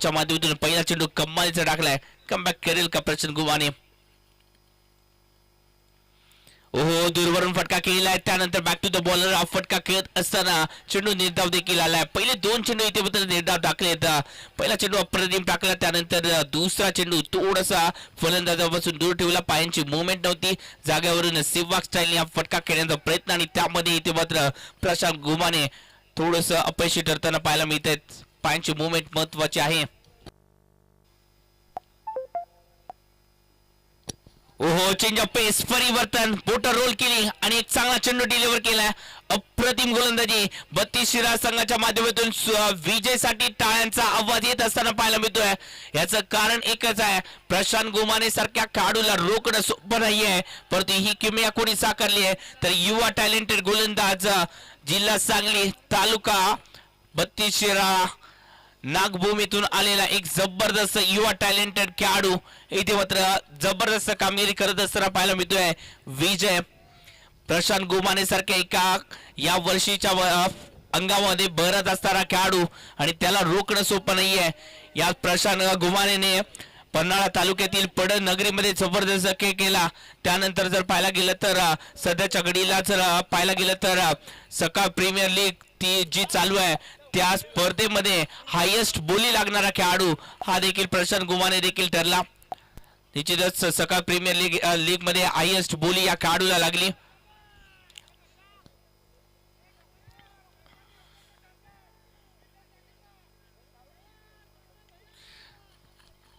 च्या माध्यमातून पहिला चेंडू कमालीचा टाकलाय. कमबॅक करेल का प्रशांत गुमाने? ओहो, दूरवरून फटका केलेला आहे. त्यानंतर बॅक टू द बॉलर हा फटका खेळत असताना चेंडू निर्धाव देखील आलाय. पहिले दोन चेंडू इथे मात्र निर्धाव टाकलेत. पहिला चेंडू अप्रतिम टाकला, त्यानंतर दुसरा चेंडू थोडासा फलंदाजापासून दूर ठेवला. पायांची मुवमेंट नव्हती. जागेवरून सेहवाग स्टाईलने हा फटका खेळण्याचा प्रयत्न आणि त्यामध्ये इथे मात्र प्रशांत गुमाने थोडंसं अपयशी ठरताना पाहायला मिळत. पायांची मुवमेंट महत्वाची आहे. ओहो, चेंज ऑफ पेस, परिवर्तन, बोटर रोल केली आणि एक चांगला चेंडू डिलिव्हर केलाय. अप्रतिम गोलंदाजी. 32 शिराळ संघाच्या माध्यमातून विजयसाठी टाळ्यांचा आवाज येत असताना पाहायला मिळतोय. याचं कारण एकच आहे, प्रशांत गुमाने सारख्या खेळाडूला रोखणं सोपं नाहीये, परंतु ही किमया कोणी साकारली आहे तर युवा टॅलेंटेड गोलंदाज, जिल्हा सांगली, तालुका 32 शिराळा, नागभूमीतून आलेला एक जबरदस्त युवा टॅलेंटेड खेळाडू इथे मात्र जबरदस्त कामगिरी करत असताना पाहायला मिळतोय. विजय प्रशांत गुमाने सारख्या एका या वर्षीच्या अंगामध्ये भरत असणारा खेळाडू आणि त्याला रोखणं सोपं नाहीये. या प्रशांत गुमानेने पन्हाळा तालुक्यातील पडळ नगरीमध्ये जबरदस्त खेळ केला. त्यानंतर जर पाहायला गेलं तर सध्याच्या घडीला जर पाहायला गेलं तर सकाळ प्रीमियर लीग ती जी चालू आहे त्या स्पर्धेमध्ये हायेस्ट बोली लागणारा खेळाडू हा देखील प्रशांत गुमाने देखील ठरला. निश्चितच सकाळ प्रीमियर लीग मध्ये हायेस्ट बोली या खेळाडूला लागली.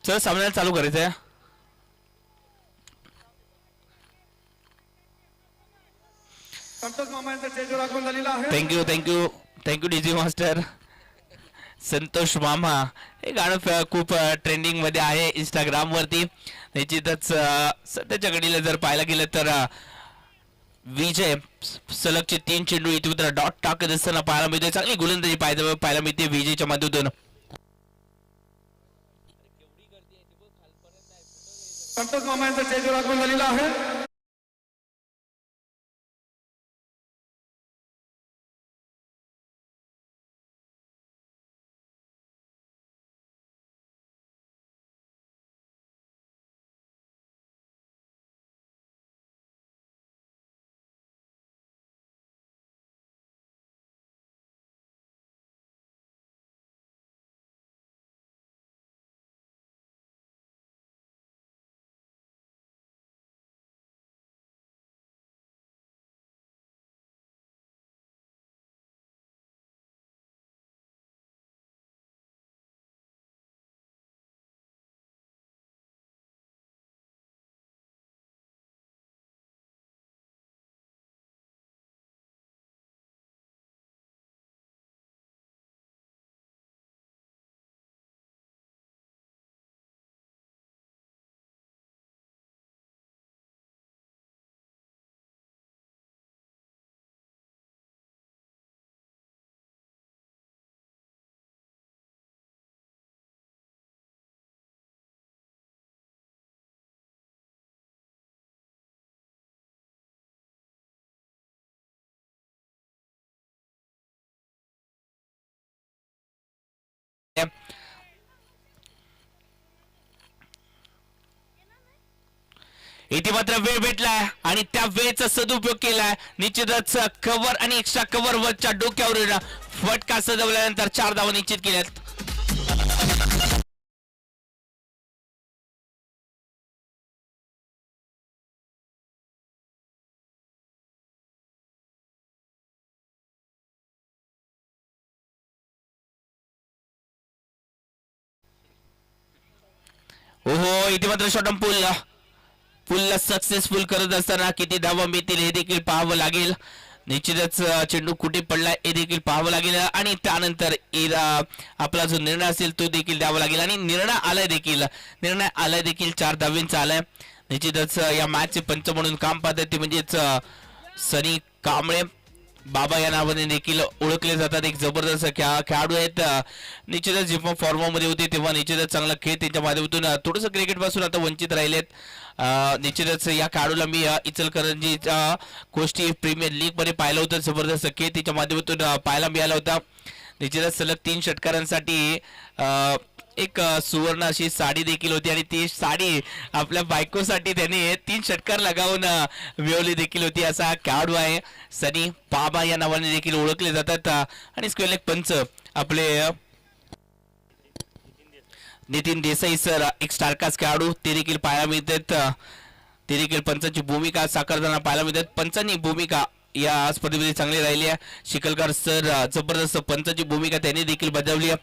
चल, सामन्याला चालू करायचंय. थँक्यू थँक्यू थँक्यू डीजी मास्टर. संतोष मामा हे गाणं खूप ट्रेंडिंग मध्ये आहे इंस्टाग्राम वरती. निश्चितच सध्याच्या घडीला जर पाहायला गेलं तर विजय सलगचे 3 चेंडू इथे डॉट टाकत असताना पाहायला मिळते. चांगली गोलंदाजी पाहायला मिळते विजयच्या माध्यमातून. संतोष मामा यांचा स्टेजवर आगमन झालेला आहे. इथे मात्र वेळ भेटलाय आणि त्या वेळेचा सदुपयोग केलाय. निश्चितच कव्हर आणि एक्स्ट्रा कव्हर वरच्या डोक्यावर फटका सजवल्यानंतर 4 धावा निश्चित केल्यात. ओहो, इथे मात्र शॉर्ट पुलला सक्सेसफुल करत असताना किती धावा मिळतील हे देखील पाहावं लागेल. निश्चितच चेंडू कुठे पडला हे देखील पाहावं लागेल आणि त्यानंतर आपला जो निर्णय असेल तो देखील द्यावा लागेल. आणि निर्णय आलाय देखील 4 धावांचा आलाय. निश्चितच या मॅचचे पंच म्हणून काम पाहतात ते म्हणजेच सनी कांबळे बाबा या नावाने देखील ओळखले जातात. एक जबरदस्त खेळाडू आहेत. निश्चितच जेव्हा फॉर्ममध्ये होते तेव्हा निश्चितच चांगला खेळ त्यांच्या माध्यमातून थोडंसं क्रिकेट पासून आता वंचित राहिलेत. निश्चितच या खेळाडूला मी इचलकरंजीच्या गोष्टी प्रीमियर लीग मध्ये पाहिलं होतं. जबरदस्त खेळ त्याच्या माध्यमातून पाहायला मिळाला होता. निश्चितच सलग 3 षटकारांसाठी एक सुवर्ण अशी साडी देखील होती आणि ती साडी आपल्या बायकोसाठी त्याने 3 षटकार लगावून मिळवली देखील होती. असा खेळाडू आहे सनी बाबा या नावाने देखील ओळखले जातात. आणि स्क्वेअर लेग पंच आपले नितीन देसाई सर एक स्टारकास्ट खेळाडू ते देखील पाहायला मिळतात. ते देखील पंचांची भूमिका साकारताना पाहायला मिळतात. पंचांनी भूमिका या स्पर्धेमध्ये चांगली राहिली आहे. शिकलकर सर जबरदस्त पंचांची भूमिका त्यांनी देखील बजावली आहे.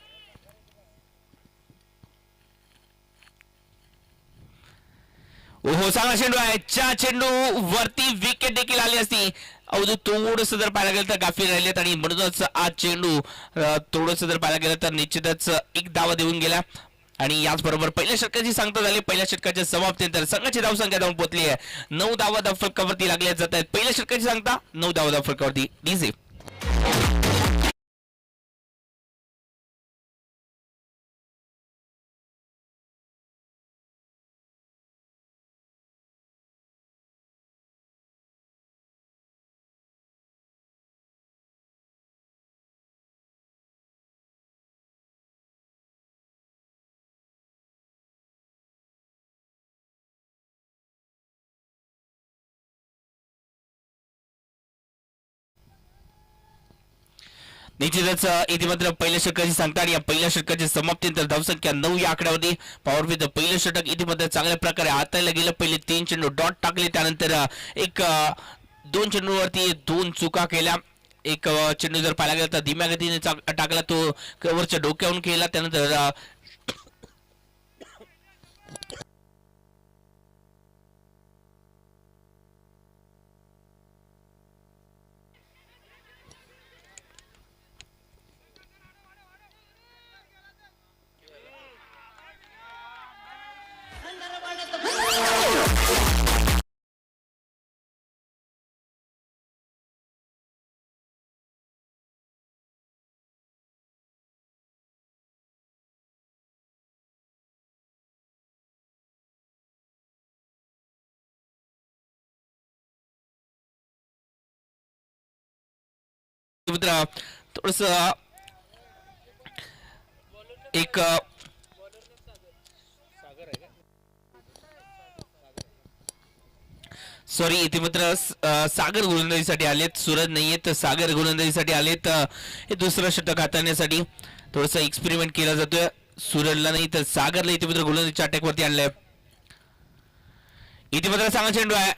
ओहो चांगला चेंडू आहे. च्या चेंडू वरती विकेट देखील आली असती. अवधूत थोडस जर पाहायला गेलं तर गाफील राहिलेत आणि म्हणूनच आज चेंडू थोडस जर पाहायला गेलं तर निश्चितच एक धावा देऊन गेला. आणि याचबरोबर पहिल्या षटकाची सांगता झाली. पहिल्या षटकाच्या समाप्तीनंतर संघाची धावसंख्या धावून पोहोचली आहे 9 धावा धावफलकावरती लागल्या जात आहेत. पहिल्या षटकाची सांगता 9 धावा धावफलकावरती. डीजे निश्चितच इथे मात्र पहिल्या षटकाची सांगता आणि या पहिल्या षटकाची समाप्तीनंतर धावसंख्या 9 या आकड्यावरती पॉवर विथ पहिलं षटक इथे मात्र चांगल्या प्रकारे हाताळलं गेलं. पहिले 3 चेंडू डॉट टाकले त्यानंतर एक 2 चेंडूवरती 2 चुका केल्या. एक चेंडू जर पाहायला गेला तर धीम्या गतीने टाकला तो कव्हरच्या डोक्यावरून केला. त्यानंतर थोडस एक सॉरी इथे मात्र सागर गोलंदाजीसाठी आलेत. सूरज नाहीये तर सागर गोलंदाजीसाठी आलेत. हे दुसरं षटक हाताळण्यासाठी थोडस एक्सपेरिमेंट केला जातोय. सूरजला नाही तर सागरला इथे मात्र गोलंदाजीच्या अटॅक वरती आणलंय. इथे मात्र चांगला चेंडू आहे.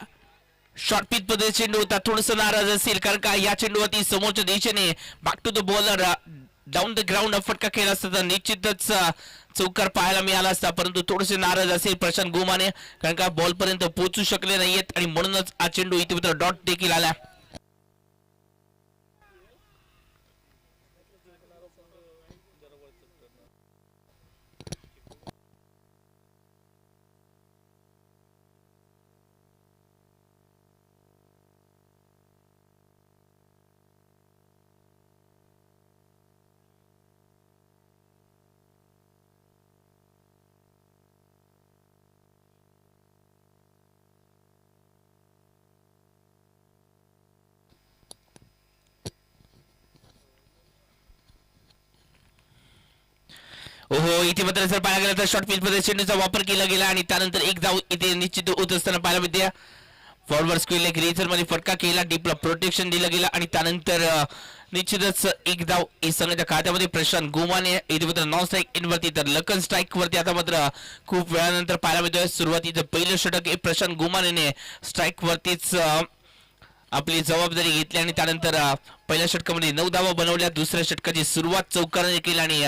शॉर्ट पिच पद्धती चेंडू होता. थोडस नाराज असेल कारण का या चेंडूवरती समोरच्या दिशेने back to the bowler down the ground फटका केला असता तर निश्चितच चौकार पाहायला मिळाला असता. परंतु थोडेसे नाराज असेल प्रशांत गोमाने कारण का बॉल पर्यंत पोहोचू शकले नाहीयेत आणि म्हणूनच हा चेंडू इथे मात्र डॉट देखील आला. ओहो इथे मात्र जर पाहायला गेलं तर शॉर्ट पिच मध्ये चेंडूचा वापर केला गेला आणि त्यानंतर एक धाव इथे निश्चित होत असताना पाहायला मिळते. फॉरवर्ड स्क्वेअर लेग रेझर मध्ये फटका केला. डीपला प्रोटेक्शन दिलं गेलं आणि त्यानंतर निश्चितच एक धाव संघाच्या खात्यामध्ये. प्रशांत गोमाने इथे मात्र नॉन स्ट्राईक इन वरती तर लकन स्ट्राईक वरती आता मात्र खूप वेळानंतर पाहायला मिळतोय. सुरुवातीचं पहिलं षटक हे प्रशांत गोमाने स्ट्राईक वरतीच आपली जबाबदारी घेतली आणि त्यानंतर पहिल्या षटकामध्ये 9 धावा बनवल्या. दुसऱ्या षटकाची सुरुवात चौकाराने केली आणि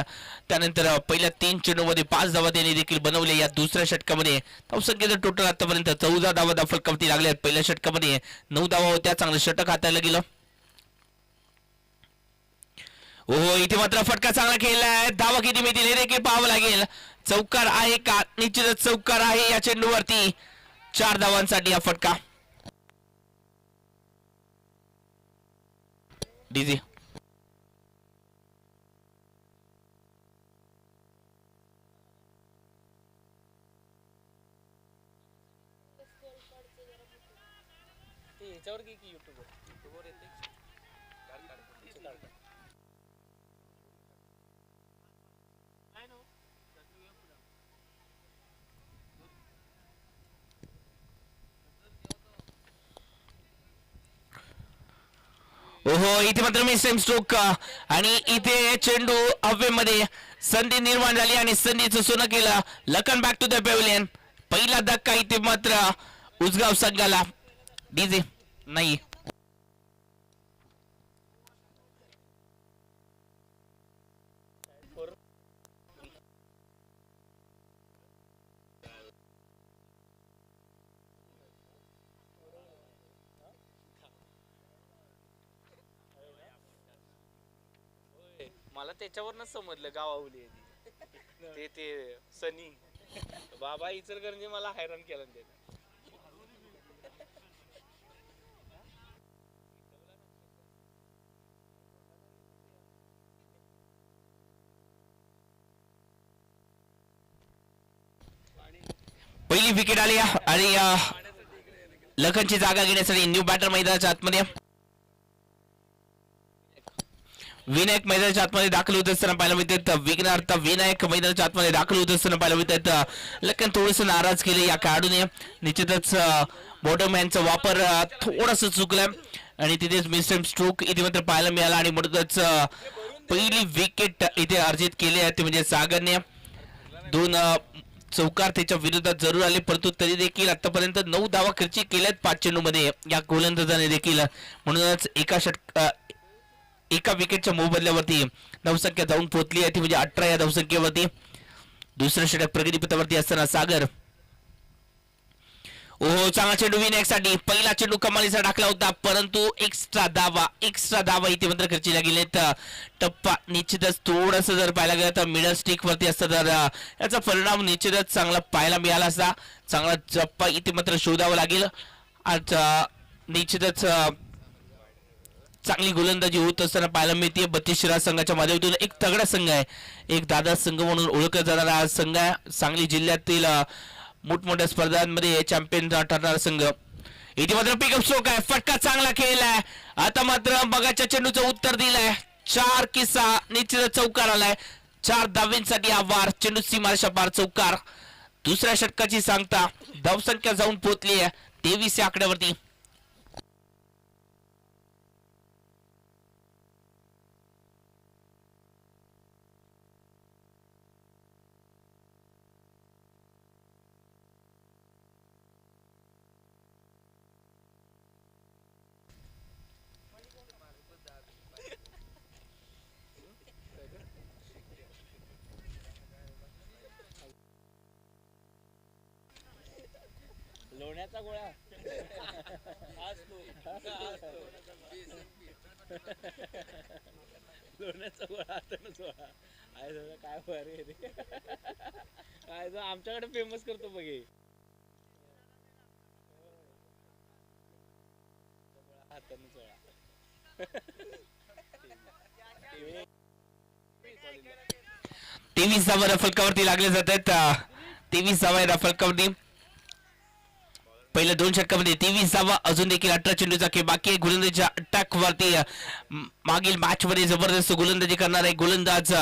त्यानंतर पहिल्या 3 चेंडूमध्ये 5 धावा त्यांनी देखील बनवल्या. या दुसऱ्या षटकामध्ये धावसंख्येचं टोटल आतापर्यंत 14 धावा धावफलकावरती लागल्या. पहिल्या षटकामध्ये 9 धावा होत्या. चांगलं षटक हाताळलं गेलं. हो इथे मात्र फटका चांगला खेळलाय. धावा किती मिळतील हे देखील पाहावं लागेल. चौकार आहे का? निश्चितच चौकार आहे या चेंडूवरती. 4 धावांसाठी हा फटका. डीजे ओहो इथे मात्र मी सेम स्ट्रोक आणि इथे चेंडू हवेमध्ये संधी निर्माण झाली आणि संधीचं सोनं केलं. Lakhan back to the pavilion. पहिला धक्का इथे मात्र उजगाव संघाला. डीजे नाही. मला त्याच्यावरच समजलं गावावली ते ते सनी बाबा इचलकरंजी मला हैराण केलं त्याने. पहिली विकेट आली आणि लखनची जागा घेण्यासाठी न्यू बॅटर मैदानाच्या आतमध्ये विनायक मैदानाच्या आतमध्ये दाखल होत असताना पाहायला मिळतात. विघ्नार्थ विनायक मैदानाच्या आतमध्ये दाखल होत असताना पाहायला मिळतात. लखन थोडस नाराज केले या खेळाडूने. निश्चितच बॉटमॅनचा वापर थोडासा चुकलाय आणि तिथेच मिस्टर स्ट्रोक इथे मात्र पाहायला मिळाला आणि म्हणूनच पहिली विकेट इथे अर्जित केली आहे ते म्हणजे सागरने. 2 चौकार त्याच्या विरोधात जरूर आले परंतु तरी देखील आतापर्यंत 9 धावा खर्ची केल्यात 5 चेंडूमध्ये या गोलंदाजाने देखील. म्हणूनच एका विकेटच्या मोबदल्यावरती धावसंख्या जाऊन पोहोचली आहे ती म्हणजे 18 या धावसंख्येवरती. दुसरं षटक प्रगतीपथावरती असताना सागर. ओहो चांगला चेंडू विनायकसाठी. पहिला चेंडू कमालीचा टाकला होता परंतु एक्स्ट्रा धावा इथे मात्र खर्चीला गेलेत. टप्पा निश्चितच थोडस जर पाहायला गेलं तर मिडल स्टिक वरती असतं तर याचा परिणाम निश्चितच चांगला पाहायला मिळाला असता. चांगला टप्पा इथे मात्र शोधावा लागेल. आता निश्चितच चांगली गोलंदाजी होत असताना पाहायला मिळते. 32 शिराज संघाच्या माध्यमातून एक तगडा संघ आहे. एक दादा संघ म्हणून ओळखला जाणारा हा संघ आहे. सांगली जिल्ह्यातील मोठमोठ्या स्पर्धांमध्ये चॅम्पियन ठरणारा संघ. इथे मात्र पिकअप स्ट्रोक आहे. फटका चांगला खेळलाय. आता मात्र मगाच्या चेंडूचं उत्तर दिलंय. 4 की 6 निश्चित चौकार आलाय. 4 धावेंसाठी आवार. चेंडू सीमारेषा पार चौकार. दुसऱ्या षटकाची सांगता धावसंख्या जाऊन पोहोचली आहे 23 या आकड्यावरती. लोण्याचा गोळा लोण्याचा गोळा काय बरे काय आमच्याकडे फेमस करतो बघ हे. तेवीस धावा फलकावरती लागले जात आहेत. 23 धावा या फलकावरती. पहिल्या 2 षटकामध्ये 23 धावा. अजून देखील 18 चेंडूचा खेळ बाकी आहे. गोलंदाजीच्या अटॅक वरती मागील मॅच मध्ये जबरदस्त गोलंदाजी करणार आहे गोलंदाज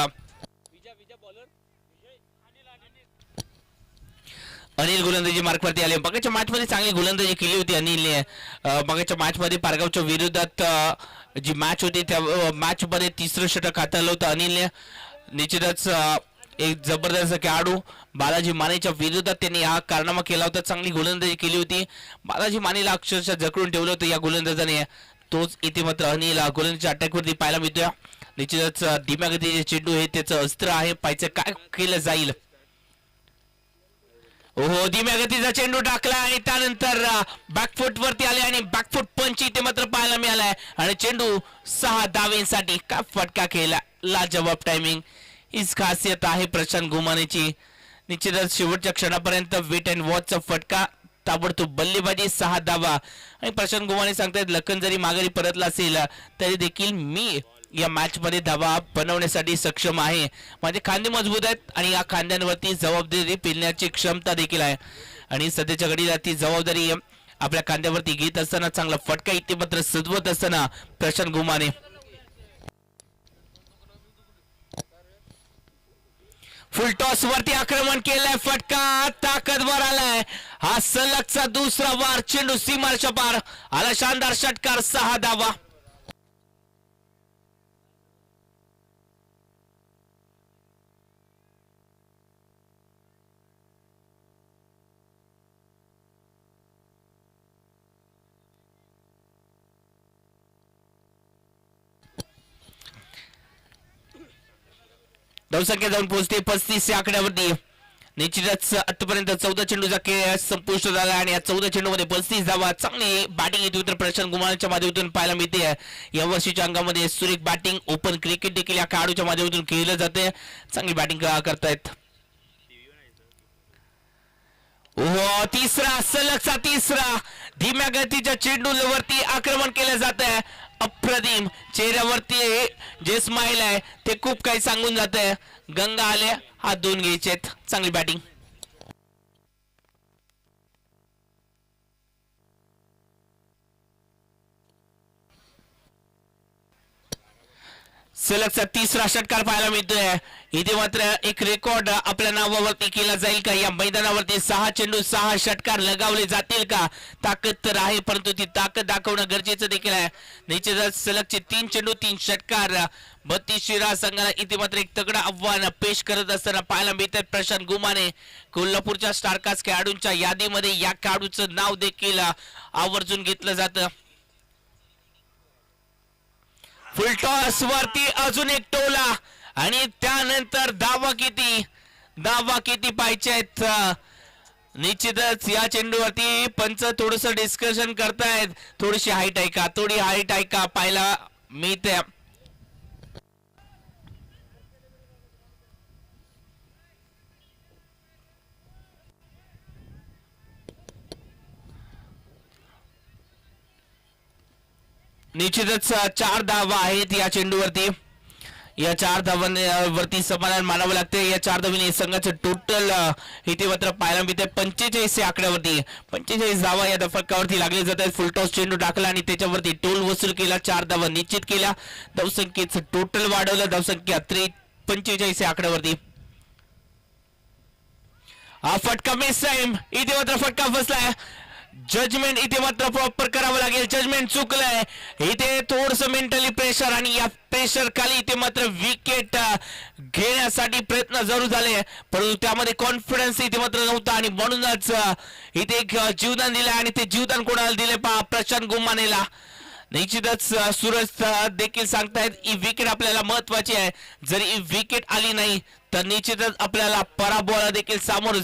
अनिल. गोलंदाजी मार्क वरती आले. मागच्या मॅच मध्ये चांगली गोलंदाजी केली होती अनिलने. मागच्या मॅच मध्ये पारगावच्या विरोधात जी मॅच होती त्या मॅच मध्ये 3रं षटक हाताळलं होतं अनिलने. निश्चितच एक जबरदस्त खेळाडू बालाजी मानेच्या विरोधात त्यांनी हा कारनामा केला होता. चांगली गोलंदाजी केली होती. बालाजी मानेला अक्षरशः जखडून ठेवलं होतं या गोलंदाजाने. तोच इथे मात्र अनिल गोलंदाजीच्या अटॅक वरती पाहायला मिळतोय. निश्चितच धीम्या गतीचे चेंडू हे त्याचं अस्त्र आहे. पाहायचं काय केलं जाईल. ओहो धीम्या गतीचा चेंडू टाकला आणि त्यानंतर बॅकफुट वरती आले आणि बॅकफुट पंच इथे मात्र पाहायला मिळालाय आणि चेंडू 6 धावेंसाठी. काय फटका खेळला. लाजवाब टायमिंग. हीच खासियत आहे प्रशांत गुमानेची. निश्चितच शेवटच्या क्षणापर्यंत वेट अँड वॉचचा फटका. ताबडतोब बल्लेबाजी 6 धावा. आणि प्रशांत गुमाने सांगतायत लखन जरी माघारी परतला असेल तरी देखील मी या मॅच मध्ये धावा बनवण्यासाठी सक्षम आहे. माझे खांदे मजबूत आहेत आणि या खांद्यांवरती जबाबदारी पेलण्याची क्षमता देखील आहे. आणि सध्याच्या घडीला ती जबाबदारी आपल्या खांद्यावरती घेत असताना चांगला फटका इथे मात्र सजवत असताना प्रशांत गुमाने. फुल टॉस वरती आक्रमण केलंय. फटका ताकदवर आलाय. हा सलगचा दुसरा वार. चेंडू सीमारेषा पार आला. शानदार षटकार. 6 धावा. धावसंख्या जाऊन पोहोचते 35 या आकड्यावरती. निश्चितच आतापर्यंत 14 चेंडूचा खेळ संपुष्ट झाला आणि या 14 चेंडूमध्ये 35 धावा. चांगली बॅटिंग येते तर प्रशांत गुमानच्या माध्यमातून पाहायला मिळते. या वर्षीच्या अंगामध्ये सुरेख बॅटिंग, ओपन क्रिकेट देखील या खेळाडूच्या माध्यमातून केलं जाते. चांगली बॅटिंग करतायत. ओहो, तिसरा सलगचा तिसरा धीम्या गतीच्या चेंडूवरती आक्रमण केलं जात आहे. अप्रतिम चेहऱ्यावरती जे स्माइल आहे ते खूप काही सांगून जात आहे. गंगा आले, हात धुवून घ्यायचेत. चांगली बॅटिंग. सलगचा तिसरा षटकार पाहायला मिळतोय. इथे मात्र एक रेकॉर्ड आपल्या नावावरती केला जाईल का? या मैदानावरती 6 चेंडू 6 षटकार लगावले जातील का? ताकद तर आहे, परंतु ती ताकद दाखवणं गरजेचं देखील आहे. निश्चितच सलगचे 3 चेंडू 3 षटकार 32 शिरा संघाला इथे मात्र एक तगडं आव्हान पेश करत असताना पाहायला मिळतात. प्रशांत गुमाने कोल्हापूरच्या स्टारकास्ट खेळाडूंच्या यादीमध्ये या खेळाडूचं नाव देखील आवर्जून घेतलं जातं. फुलटॉस वरती अजून एक टोला आणि त्यानंतर धावा किती पाहिजे आहेत? निश्चितच या चेंडूवरती पंच थोडस डिस्कशन करतायत. थोडीशी हाईट आहे का, थोडी हाईट आहे का पाहायला मिळते. निश्चितच 4 धावा आहेत या चेंडूवरती. या 4 धावांवरती समाधान मानावं लागते. या 4 धावांनी संघाचं टोटल इथे मात्र पाहायला मिळते 45 या आकड्यावरती. 45 धावा या फटकावरती लागले जात आहेत. फुलटॉस चेंडू टाकला आणि त्याच्यावरती टोल वसूल केला. 4 धावा निश्चित केल्या. धावसंख्येचं टोटल वाढवलं. धावसंख्या 45 या आकड्यावरती. हा फटका मिस टाइम. इथे मात्र फटका फसलाय. जजमेंट इथे मात्र प्रॉपर करावं लागेल. जजमेंट चुकलंय. इथे थोडस मेंटली प्रेशर आणि या प्रेशर खाली इथे मात्र विकेट घेण्यासाठी प्रयत्न जरूर झाले, परंतु त्यामध्ये कॉन्फिडन्स इथे मात्र नव्हता आणि म्हणूनच इथे जीवदान दिले आणि ते जीवदान कोणाला दिले पहा? प्रशांत गुमानेला. निश्चितच सूरज देखील सांगतायत ही विकेट आपल्याला महत्वाची आहे. जरी ही विकेट आली नाही तर निश्चितच आपल्याला पराभवाला देखील सामोरं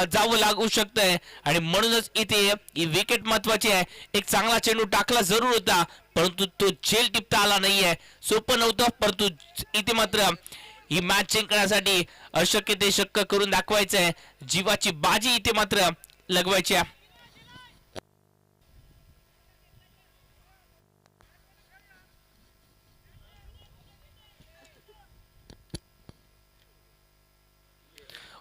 जावं लागू शकतंय आणि म्हणूनच इथे ही विकेट महत्वाची आहे. एक चांगला चेंडू टाकला जरूर होता, परंतु तो झेल टिपता आला नाहीये. सोपं नव्हतं, परंतु इथे मात्र ही मॅच जिंकण्यासाठी अशक्य ते शक्य करून दाखवायचंय. जीवाची बाजी इथे मात्र लगवायची आहे.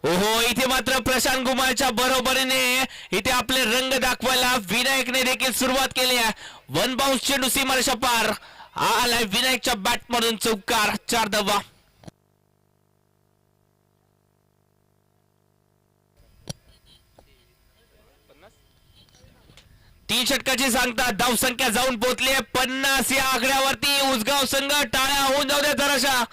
ओहो, इथे मात्र प्रशांत गुमाच्या बरोबरीने इथे आपले रंग दाखवायला विनायकने देखील सुरुवात केली आहे. 1 बाउन्स चेंडू सीमारेषा पार आलाय. विनायकच्या बॅट मधून चौकार. 4 धावा. तीन षटकाची सांगता धावसंख्या जाऊन पोहोचली 50 या आकड्यावरती. उसगाव संघ टाळ्या होऊन जाऊ द्या जराशा.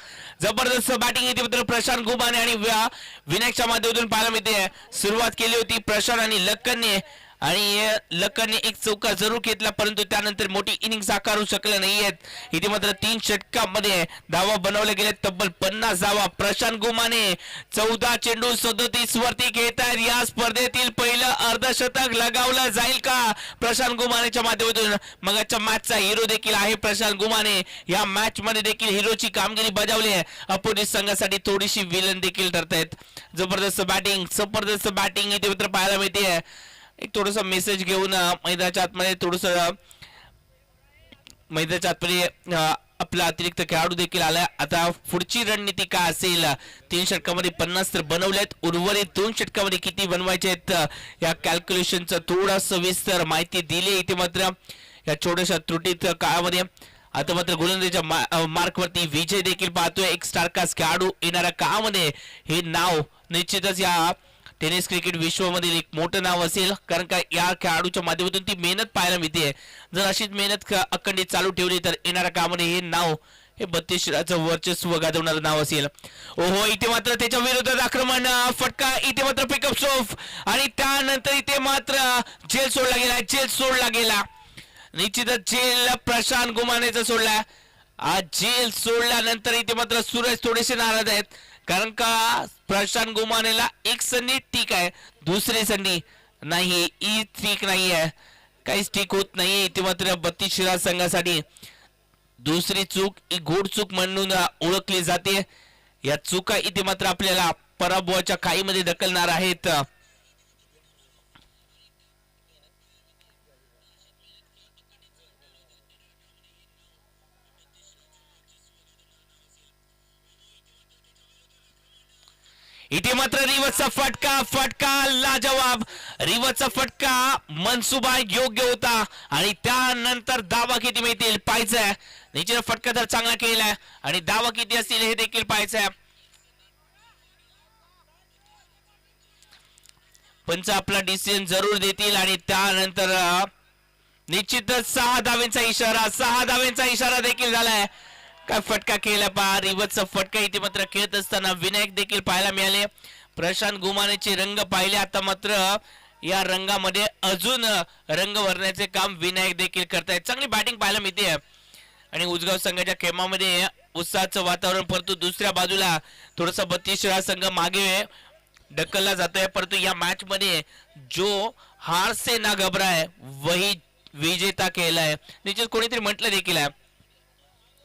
जबरदस्त बॅटिंग येते मात्र प्रशांत गुमाने आणि विनायकच्या माध्यमातून पाहायला मिळते. सुरुवात केली होती प्रशांत आणि लक्कनने आणि लक्कनने एक चौकार जरूर घेतला, परंतु त्यानंतर मोठी इनिंग साकारू शकले नाहीयेत. इथे मात्र 3 षटकांमध्ये धावा बनवल्या गेल्या तब्बल 50 धावा. प्रशांत गुमाने 14 चेंडू 37 वरती घेत आहेत. या स्पर्धेतील पहिलं अर्धशतक लगावलं जाईल का प्रशांत गुमानेच्या माध्यमातून? मगाच्या मॅचचा हिरो देखील आहे प्रशांत गुमाने. या मॅच मध्ये देखील हिरोची कामगिरी बजावली आहे. अपोजिट संघासाठी थोडीशी विलन देखील ठरतायत. जबरदस्त बॅटिंग इथे मात्र पाहायला मिळते. एक थोडस मेसेज घेऊन मैदानाच्या आतमध्ये आपला अतिरिक्त खेळाडू देखील आला. आता पुढची रणनीती काय असेल? 3 षटकामध्ये 50 तर बनवलेत. उर्वरित 2 षटकामध्ये किती बनवायचे आहेत या कॅल्क्युलेशनचं थोडं सविस्तर माहिती दिली. इथे मात्र या छोट्याशा त्रुटीत काळामध्ये आता मात्र गोलंदाजीच्या मार्कवरती विजय देखील पाहतोय. एक स्टारकास्ट खेळाडू येणाऱ्या काळामध्ये हे नाव निश्चितच या टेनिस क्रिकेट विश्वामधील एक मोठं नाव असेल, कारण का या खेळाडूच्या माध्यमातून ती मेहनत पाहायला मिळते. जर अशीच मेहनत अखंडित चालू ठेवली तर येणाऱ्या काळामध्ये हे नाव हे 32 षटकाचं वर्चस्व गाजवणारं नाव असेल. ओहो, इथे मात्र त्याच्या विरोधात आक्रमण. फटका इथे मात्र पिकअप स्ट्रोक आणि त्यानंतर इथे मात्र जेल सोडला गेला. निश्चितच जेल प्रशांत गुमानेचा सोडला आज जेल सोडल्यानंतर इथे मात्र सूरज थोडेसे नाराज आहेत, कारण का प्रशांत गुमानेला एक संधी ठीक आहे, दुसरी संधी नाही, ही ठीक नाही आहे, काहीच ठीक होत नाहीये इथे मात्र 32 शिराज संघासाठी. दुसरी चूक ही घोड चूक म्हणून ओळखली जाते. या चुका इथे मात्र आपल्याला पराभवाच्या खाईमध्ये ढकलणार आहेत. इथे मात्र रिवर्सचा फटका लाजवाब. रिवर्सचा फटका मनसुबा योग्य होता आणि त्यानंतर दावा किती मिळतील पाहायचंय. निश्चित फटका तर चांगला केलाय आणि दावा किती असतील हे देखील पाहायचंय. पंच आपला डिसिजन जरूर देतील आणि त्यानंतर निश्चितच 6 धावेंचा इशारा देखील झालाय. काय फटका केला पहा, रिवर्सचा फटका इथे मात्र खेळत असताना विनायक देखील पाहायला मिळाले. प्रशांत गुमानेचे रंग पाहिले, आता मात्र या रंगामध्ये अजून रंग भरण्याचे काम विनायक देखील करतायत. चांगली बॅटिंग पाहायला मिळते आणि उजगाव संघाच्या खेमामध्ये उत्साहाचं वातावरण, परंतु दुसऱ्या बाजूला थोडासा 32 शिराज संघ मागे ढकलला जातोय. परंतु या मॅच मध्ये जो हार से ना घबराय वही विजेता केलाय, निश्चित कोणीतरी म्हटलं देखील आहे.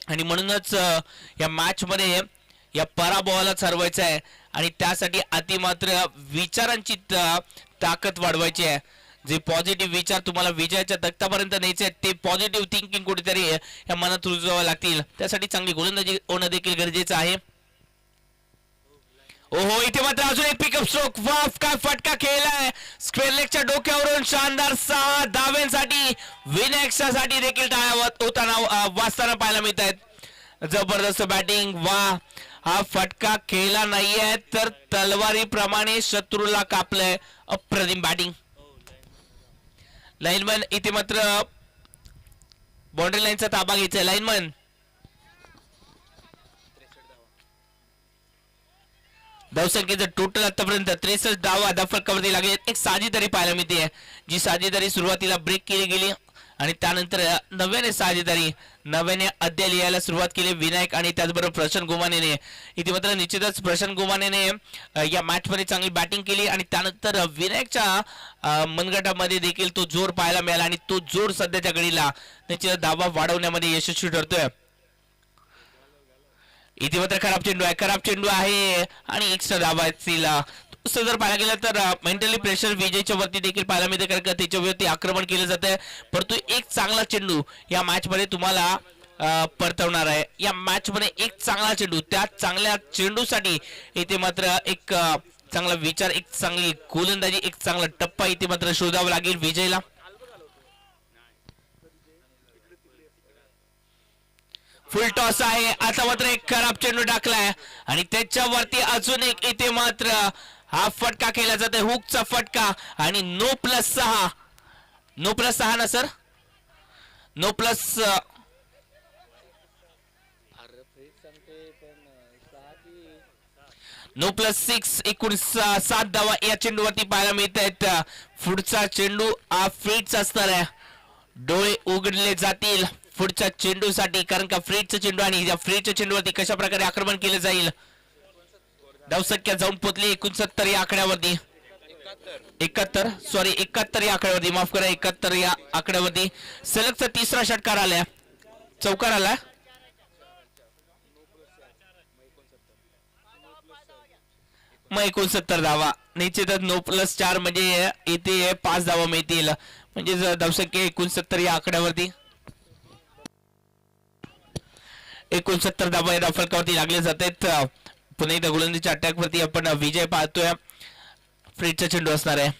आणि म्हणूनच या मॅच मध्ये या पराभवाला हरवायचं आहे आणि त्यासाठी अति मात्र विचारांची ताकद वाढवायची आहे. जे पॉझिटिव्ह विचार तुम्हाला विजयाच्या तख्तापर्यंत न्यायचे आहेत, ते पॉझिटिव्ह थिंकिंग कुठेतरी या मनात रुजवावं लागतील. त्यासाठी चांगली गोलंदाजी होणं देखील गरजेचं आहे. ओहो, इथे मात्र अजून एक पिकअप स्ट्रोक. वाफ, काय फटका खेळलाय स्क्वेअर लेगच्या डोक्यावरून. शानदार 6 धावेंसाठी विनायकसाठी देखील टाळ्या होताना वाजताना पाहायला मिळत आहेत. जबरदस्त बॅटिंग. वा, हा फटका खेळला नाहीये तर तलवारीप्रमाणे शत्रूला कापलंय. अप्रतिम बॅटिंग. लाईनमन इथे मात्र बाउंड्री लाईनचा ताबा घ्यायचा. लाईनमन धावसंख्येचं टोटल आतापर्यंत 63 धावा फलकावरती लागले. एक साजेदारी पाहायला मिळते, जी साजेदारी सुरुवातीला ब्रेक केली गेली आणि त्यानंतर नव्याने अद्याप लिहायला सुरुवात केली विनायक आणि त्याचबरोबर प्रशांत गुमानेने. इथे मात्र निश्चितच प्रशांत गुमानेने या मॅच मध्ये चांगली बॅटिंग केली आणि त्यानंतर विनायकच्या मनगटामध्ये देखील तो जोर पाहायला मिळाला आणि तो जोर सध्याच्या घडीला निश्चित धावा वाढवण्यामध्ये यशस्वी ठरतोय. इथे मात्र खराब चेंडू आहे आणि एक्स्ट्रा धावा असतील. जर पाहायला गेलं तर मेंटली प्रेशर विजयच्या वरती देखील पाहायला मिळते, कारण का त्याच्यावरती आक्रमण केलं जात आहे. परंतु एक चांगला चेंडू या मॅच मध्ये तुम्हाला परतवणार आहे. या मॅच मध्ये एक चांगला चेंडू, त्या चांगल्या चेंडूसाठी इथे मात्र एक चांगला विचार, एक चांगली गोलंदाजी, एक चांगला टप्पा इथे मात्र शोधावा लागेल विजयला. फुल टॉस आहे. आता मात्र एक खराब चेंडू टाकलाय आणि त्याच्यावरती अजून एक इथे मात्र हा फटका केला जातोय, हुकचा फटका आणि नो प्लस 6 ना sir, no plus no plus 6 एकूण 7 धावा या चेंडूवरती पाहायला मिळत आहेत. पुढचा चेंडू हा फ्रीटचा असणार आहे. डोळे उघडले जातील पुढच्या चेंडूसाठी, कारण का फ्रीटचा चेंडू आणि या फ्रीटच्या चेंडूवरती कशा प्रकारे आक्रमण केले जाईल. धावसंख्या जाऊन पोहोचली 69 या आकड्यावरती. 71 या आकड्यावरती, माफ करा, 71 या आकड्यावरती. सलगचा तिसरा षटकार आलाय, चौकार आला. मग 69 धावा. निश्चितच 9+4 म्हणजे इथे 5 धावा मिळतील, म्हणजे धावसंख्या 69 या आकड्यावरती. 69 धावा या फलकावरती लागले जातात. पुन्हा एकदा गोलंदाजीच्या अटॅक वरती आपण विजय पाहतोय. फ्रीटचा चेंडू असणार आहे.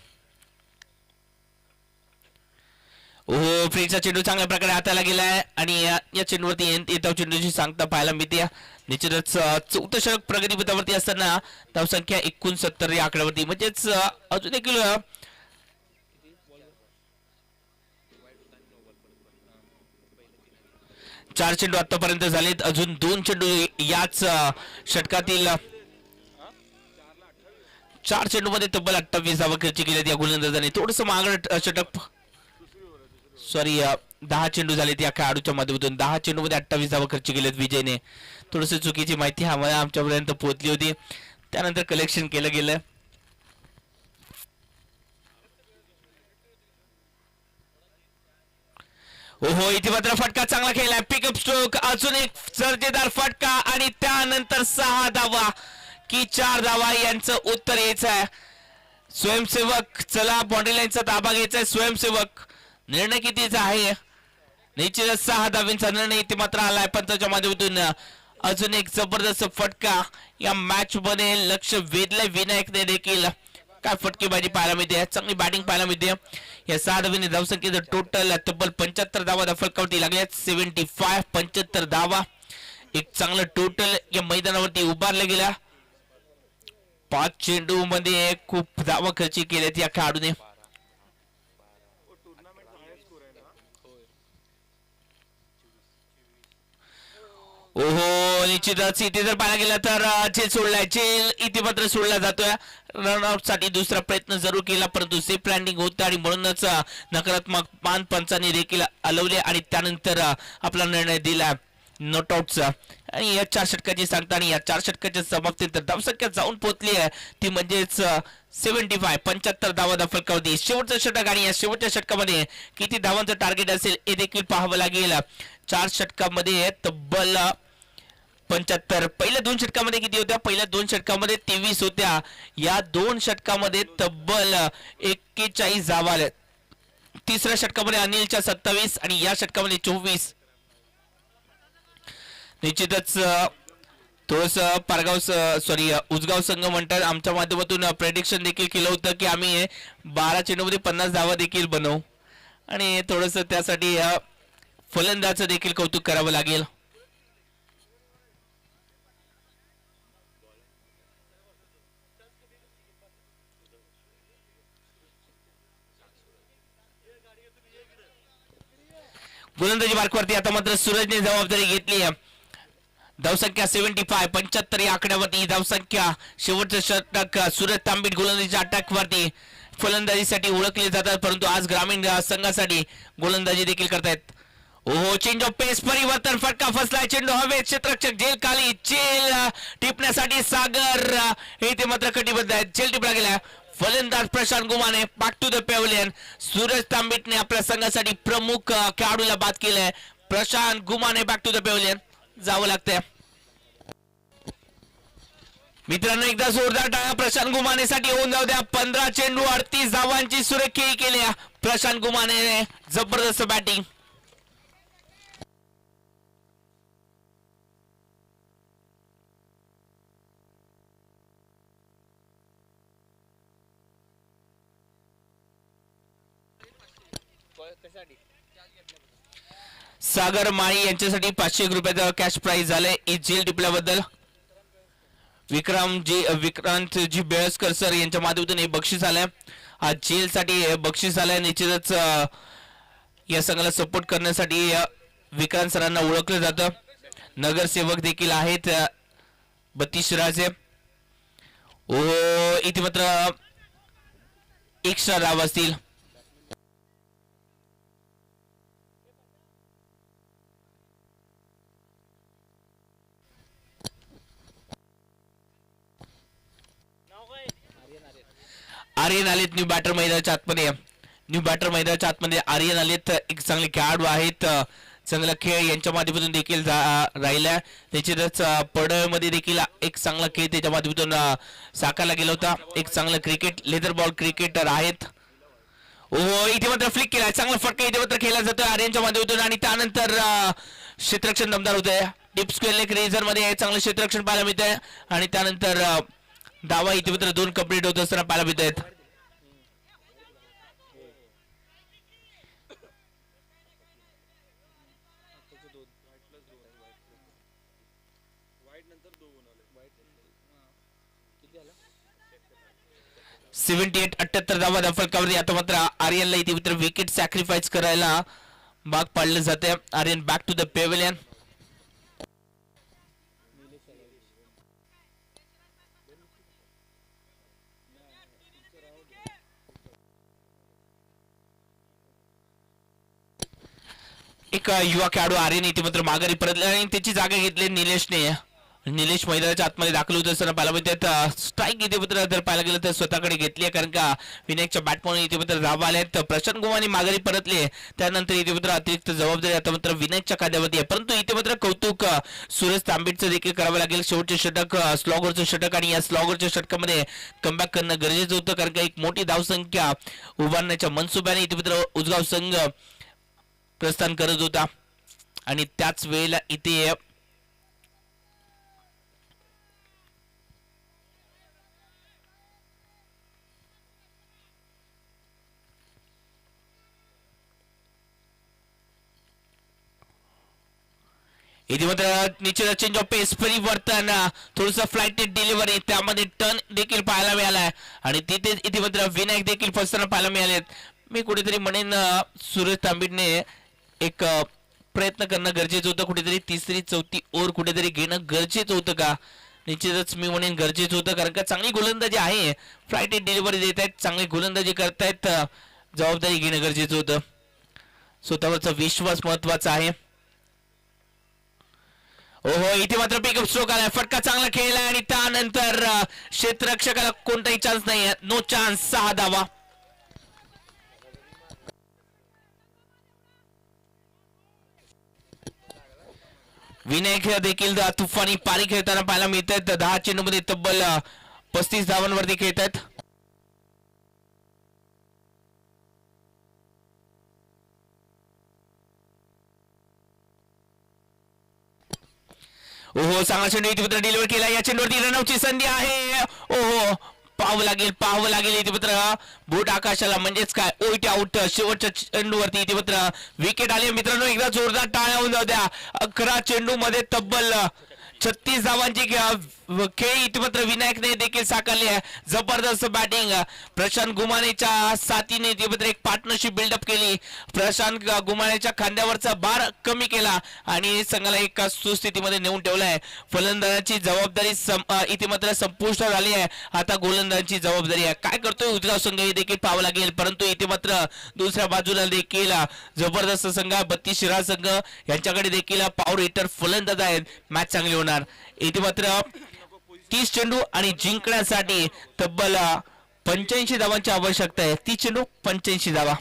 ओहो, फ्रीटचा चेंडू चांगल्या प्रकारे हाताला गेलाय आणि या चेंडूवरती येताव चेंडूची सांगता पाहायला मिळते. निश्चितच चौथं षटक प्रगतीपथावरती असताना धावसंख्या 69 या आकड्यावरती, म्हणजेच अजून देखील 4 चेंडू आतापर्यंत झालेत. अजून 2 चेंडू याच षटकातील 4 चेंडू मध्ये तब्बल 28 धावा खर्च केल्यात या गोलंदाजाने. थोडस महागड षटक, सॉरी, 10 चेंडू झालेत या खेळाडूच्या माध्यमातून. 10 चेंडूमध्ये 28 धावा खर्च केलेत विजयने. थोडस चुकीची माहिती आम्हाला आमच्यापर्यंत पोहोचली होती, त्यानंतर कलेक्शन केलं गेलं. ओहो, इथे मात्र फटका चांगला खेळलाय. पिकअप स्ट्रोक, अजून एक सर्जेदार फटका आणि त्यानंतर 6 धावा की 4 धावा यांचं उत्तर यायचं आहे. स्वयंसेवक चला बाउंड्री लाईनचा ताबा घ्यायचा आहे. स्वयंसेवक निर्णय कितीचा आहे? निश्चितच 6 धावांचा निर्णय इथे मात्र आलाय पंचाच्या माध्यमातून. अजून एक जबरदस्त फटका या मॅच मध्ये लक्ष वेधलंय विनायकने देखील. काय फटकेबाजी पाहायला मिळते, चांगली बॅटिंग पाहायला मिळते. या 6 धावांनी धावसंख्येचं टोटल तब्बल 75 धावा फलकावरती लागल्यात. 75 75 धावा एक चांगलं टोटल या मैदानावरती उभारलं गेला. 5 चेंडू मध्ये खूप धावा खर्च केल्यात या खेळाडूने. ओहो, निश्चितच इथे जर पाहायला गेला तर झेल सोडलाय. झेल इथे मात्र सोडला जातोय. रनआउट साठी दुसरा प्रयत्न जरूर केला, परंतु सेफ लँडिंग होतं आणि म्हणूनच नकारात्मक मान पंचांनी देखील हलवले आणि त्यानंतर आपला निर्णय दिला नॉट आउटचा. आणि या 4 षटकाची सांगता आणि या 4 षटकाच्या समाप्तीनंतर धावसंख्या जाऊन पोहोचली आहे ती म्हणजेच 75 75 धावा फलकावरती. शेवटचं षटक आणि या शेवटच्या षटकामध्ये किती धावांचं टार्गेट असेल हे देखील पाहावं लागेल. 4 षटकामध्ये तब्बल 75. पहिल्या 2 षटकामध्ये किती होत्या? पहिल्या 2 षटकामध्ये 23 होत्या. या 2 षटकामध्ये तब्बल 41 धावा आल्या. तिसऱ्या षटकामध्ये अनिलच्या 27 आणि या षटकामध्ये 24. निश्चितच थोडस पारगाव उजगाव संघ म्हणतात आमच्या माध्यमातून प्रेडिक्शन देखील केलं होतं की आम्ही 12 चेंडूमध्ये 50 धावा देखील बनवू आणि थोडस त्यासाठी फलंदाजाचं देखील कौतुक करावं लागेल. गोलंदाजी मार्कवरती आता मात्र सूरजने जबाबदारी घेतली आहे. धावसंख्या 75 75 या आकड्यावरती धावसंख्या. शेवटचं षटक सूरज तांबीट गोलंदाजीच्या अटॅक वरती फलंदाजीसाठी ओळखले जातात, परंतु आज ग्रामीण संघासाठी गोलंदाजी देखील करतायत. ओहो, चेंज ऑफ पेस, परिवर्तन, फटका फसलाय. चेंडू हवेत, क्षेत्ररक्षक झेल खाली. झेल टिपण्यासाठी सागर हे ते मात्र कटिबद्ध आहेत. झेल टिपला गेला. फलंदाज Prashant Gumane back to the pavilion. Suraj तांबिटने आपल्या संघासाठी प्रमुख खेळाडूला बाद केलंय. Prashant Gumane back to the pavilion जावं लागतंय. मित्रांनो, एकदा जोरदार टाळ्या प्रशांत गुमानेसाठी होऊन जाऊ द्या. 15 चेंडू 38 धावांची सुरेख खेळी केली प्रशांत गुमाने. जबरदस्त बॅटिंग. सागर माळी यांच्यासाठी 500 रुपयाचा कॅश प्राइज झालंय झेल टिपल्याबद्दल. विक्रांत जी बेळसकर सर यांच्या माध्यमातून हे बक्षीस आलंय. हा झेल साठी बक्षीस आलंय. निश्चितच या संघाला सपोर्ट करण्यासाठी विक्रांत सरांना ओळखलं जातं. नगरसेवक देखील आहेत 32 राजे. ओ इथे मात्र एक्स्ट्रा धाव असतील. आर्यन आलेत न्यू बॅटर मैदानाच्या आतमध्ये. न्यू बॅटर मैदानाच्या आतमध्ये आर्यन आलेत. एक चांगले खेळाडू आहेत. चांगला खेळ यांच्या माध्यमातून देखील राहिला. त्याच्यातच पडळमध्ये देखील एक चांगला खेळ त्याच्या माध्यमातून साकारला गेला होता. एक चांगला क्रिकेट लेदर बॉल क्रिकेटर आहेत. ओ इथे मात्र फ्लिक केला. चांगला फटका इथे मात्र खेळला जातो आर्यनच्या माध्यमातून आणि त्यानंतर क्षेत्ररक्षण दमदार होत आहे. डीप स्क्वेअर लेग रेझर मध्ये चांगलं क्षेत्ररक्षण पाहायला मिळत आहे आणि त्यानंतर धावा इथे मात्र 2 कंप्लीट होत असताना पाहायला मिळत आहेत. सेव्हन्टी 78 धावा फलकावरती. आता मात्र आर्यनला इथे मात्र विकेट सॅक्रिफाईस करायला भाग पाडलं जाते. Aryan back to the pavilion. एक युवा खेळाडू आर्यन इथे मात्र माघारी परतले आणि त्याची जागा घेतली निलेशने. निलेश मैदानाच्या आतमध्ये दाखल होत असताना पाहायला मिळतात स्ट्राईक इथे मात्र जर पाहायला गेलं तर स्वतःकडे घेतली आहे, कारण का विनायकच्या बॅटमधून इथे मात्र धाव आले आहेत. प्रशांत गुमानी माघारी परतले, त्यानंतर इथे मात्र अतिरिक्त जबाबदारी आता मात्र विनायकच्या खात्यावरती आहे. परंतु इथे मात्र कौतुक सुरेश तांबेचं देखील करावं लागेल. शेवटचे षटक स्लॉगरचं षटक आणि या स्लॉगरच्या षटकामध्ये कमबॅक करणं गरजेचं होतं, कारण का एक मोठी धावसंख्या उभारण्याच्या मनसुब्याने इथे मात्र उजगाव संघ प्रस्थान करत होता. आणि त्याच वेळेला इथे मात्र निश्चित चेंज ऑफ पेस परिवर्तन, थोडस फ्लाइट डिलिव्हरी त्यामध्ये टर्न देखील पाहायला मिळालाय आणि तिथे इथे मात्र विनायक देखील फसताना पाहायला मिळालेत. मी कुठेतरी म्हणेन सुरेश तांबेने एक प्रयत्न करणं गरजेचं होतं, कुठेतरी तिसरी चौथी ओव्हर कुठेतरी घेणं गरजेचं होतं का? निश्चितच मी म्हणेन गरजेचं होतं, कारण का चांगली गोलंदाजी आहे, फ्लाइट डिलिव्हरी देत आहेत, चांगली गोलंदाजी करतायत, जबाबदारी घेणं गरजेचं होतं. स्वतःवरचा विश्वास महत्वाचा आहे. ओहो इथे मात्र पिकअप स्ट्रोक आलाय, फटका चांगला खेळलाय आणि त्यानंतर क्षेत्ररक्षकाला कोणताही चान्स नाही, नो चान्स, 6 धावा. विनायक देखील तुफानी पारी खेळताना पाहायला मिळत आहेत. 10 चेंडूमध्ये तब्बल 35 धावांवरती खेळत आहेत. ओहो चांगला चेंडू इथे मात्र डिलिव्हर केला, या चेंडूवरती रनआउटची संधी आहे. ओहो पाहावं लागेल इथे मात्र बूट आकाशाला, म्हणजेच काय ओईट आउट. शेवटच्या चेंडूवरती इथे मात्र विकेट आली मित्रांनो. एकदा जोरदार टाळ्या होऊन जाऊ द्या. 11 चेंडू मध्ये तब्बल 36 धावांची खेळी इथे मात्र विनायकने देखील साकारली आहे. जबरदस्त बॅटिंग प्रशांत गुमानेच्या साथीने इथे मात्र एक पार्टनरशिप बिल्डअप केली. प्रशांत गुमानेच्या खांद्यावरचा भार कमी केला आणि संघाला एका सुस्थितीमध्ये नेऊन ठेवलाय. फलंदाजाची जबाबदारी इथे मात्र संपुष्टात झाली आहे. आता गोलंदाजाची जबाबदारी आहे. काय करतोय उजगाव संघ हे देखील पाहावं लागेल, परंतु इथे मात्र दुसऱ्या बाजूला देखील जबरदस्त संघ 32 शिराळ संघ यांच्याकडे देखील पॉवर हिटर फलंदाज आहेत. मॅच चांगली होणार. इथे मात्र 30 चेंडू आणि जिंकण्यासाठी तब्बल 85 धावांची आवश्यकता आहे. 30 चेंडू 85 धावा.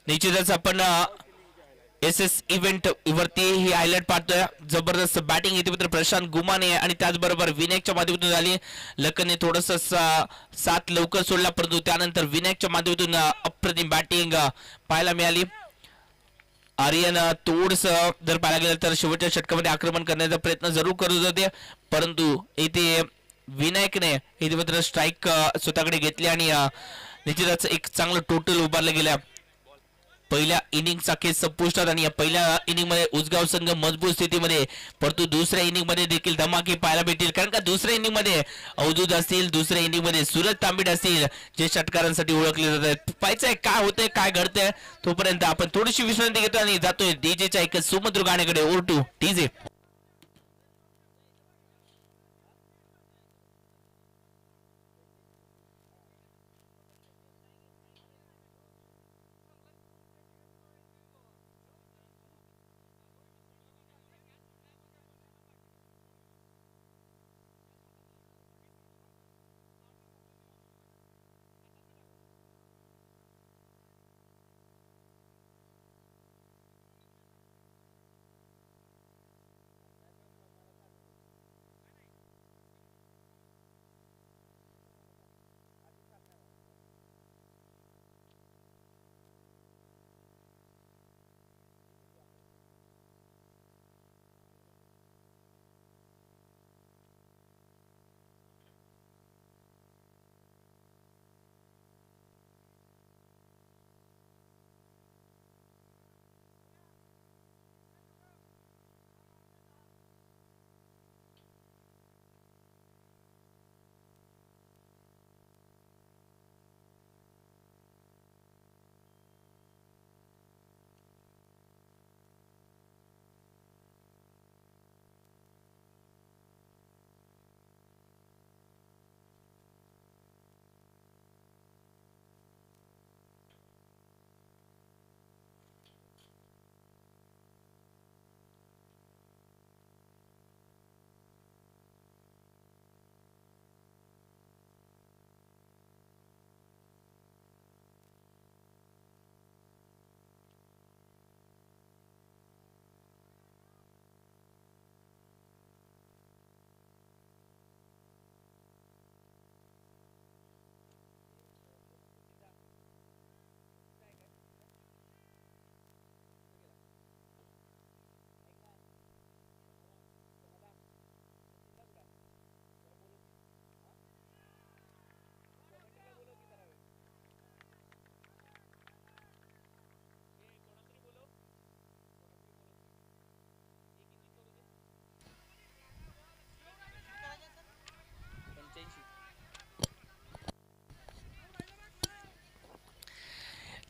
निश्चितच आपण एस इव्हेंट वरती ही हायलाइट पाहतोय. जबरदस्त बॅटिंग इथे मात्र प्रशांत गुमाने आणि त्याचबरोबर विनायकच्या माध्यमातून झाली. लखनने थोडस साथ लवकर सोडला, परंतु त्यानंतर विनायकच्या माध्यमातून अप्रतिम बॅटिंग पाहायला मिळाली. आर्यन थोडस जर पाहायला गेलं तर शेवटच्या षटकामध्ये आक्रमण करण्याचा प्रयत्न जरूर करत होते, परंतु इथे विनायकने इथे मात्र स्ट्राईक स्वतःकडे घेतली आणि निश्चितच एक चांगलं टोटल उभारलं गेलं. पहिल्या इनिंगचा खेळ संपुष्टात आणि या पहिल्या इनिंग मध्ये उजगाव संघ मजबूत स्थितीमध्ये, परंतु दुसऱ्या इनिंग मध्ये देखील धमाके पाहायला भेटतील, कारण का दुसऱ्या इनिंग मध्ये अवधूत असतील, दुसऱ्या इनिंग मध्ये सूरज तांबेड असतील, जे षटकारांसाठी ओळखले जात आहेत. पाहायचंय काय होतंय काय घडतंय. तोपर्यंत आपण थोडीशी विश्रांती घेतो आणि जातोय डीजेच्या एक सुमधुर गाण्याकडे. Over to DJ.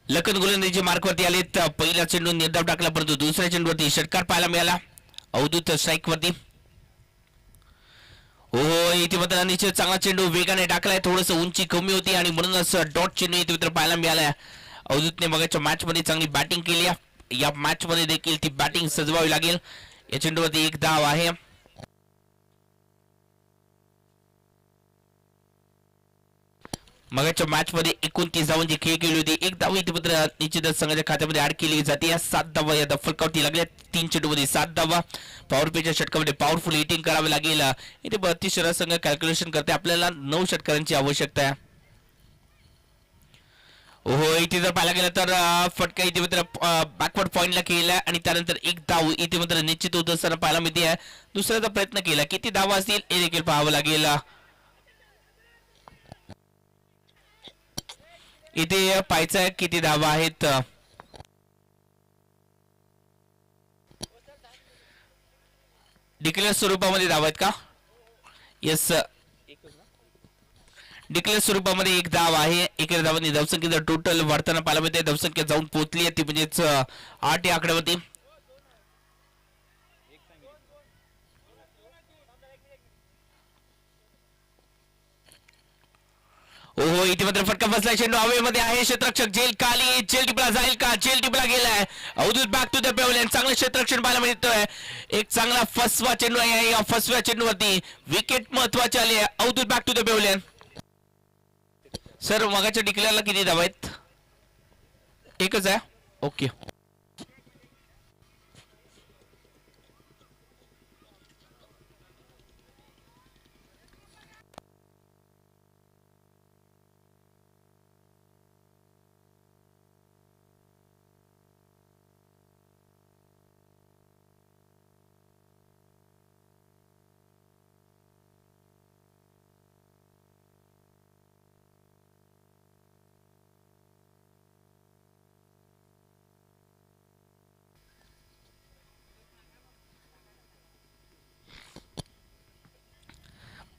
लखन गोलंदाजी मार्कवरती आलेत. पहिला चेंडू निर्धाव टाकला परंतु दुसऱ्या चेंडूवरती षटकार पाहायला मिळाला. अवधूत स्ट्राईक वरती. हो इथे मात्र निश्चित चांगला चेंडू वेगाने टाकलाय. थोडस उंची कमी होती आणि म्हणूनच डॉट चेंडू इथे मात्र पाहायला मिळाला. अवधूतने मगाच्या मॅच मध्ये चांगली बॅटिंग केली आहे. या मॅच मध्ये देखील ती बॅटिंग सजवावी लागेल. या चेंडूवरती एक धाव आहे. मगाच्या मॅच मध्ये 29 धावांची खेळ केली होती. एक धाव इथे मात्र निश्चितच संघाच्या खात्यामध्ये ऍड केली जाते. 7 धावा या फलकावरती लागल्या. 3 चेंडूमध्ये 7 धावा. पॉवर प्लेच्या षटकामध्ये पॉवरफुल हिटिंग करावे लागेल. इथे 32 रन संघ कॅल्क्युलेशन करते. आपल्याला 9 षटकारांची आवश्यकता आहे. हो इथे जर पाहायला गेलं तर फटका इथे मात्र बॅकवर्ड पॉइंटला केला आणि त्यानंतर एक धाव इथे मात्र निश्चित होत असताना पाहायला मिळते. दुसऱ्याचा प्रयत्न केला. किती धावा असतील हे देखील पाहावं लागेल. इथे पाहायचं आहे किती धावा आहेत. डिक्लेअर स्वरूपामध्ये धावा आहेत का? येस डिक्लेअर स्वरूपामध्ये एक धाव आहे. एका धावांनी धावसंख्येचा टोटल वाढताना पाहायला मिळते. धावसंख्या जाऊन पोहोचली आहे ती म्हणजेच 8 या आकड्यावरती. ओहो इथे मात्र फटका बसला. चेंडू हवेमध्ये आहे. क्षेत्ररक्षक झेल खाली. झेल टिपला जाईल का? झेल टिपला गेलाय. Avdhoot back to the pavilion. चांगलं क्षेत्ररक्षण पाहायला मिळतोय. एक चांगला फसवा चेंडू आहे. या फसव्या चेंडूवरती विकेट महत्वाची आली आहे. Avdhoot back to the pavilion. Sir मगाच्या डिक्लेअरला किती धावा आहेत? एकच आहे. ओके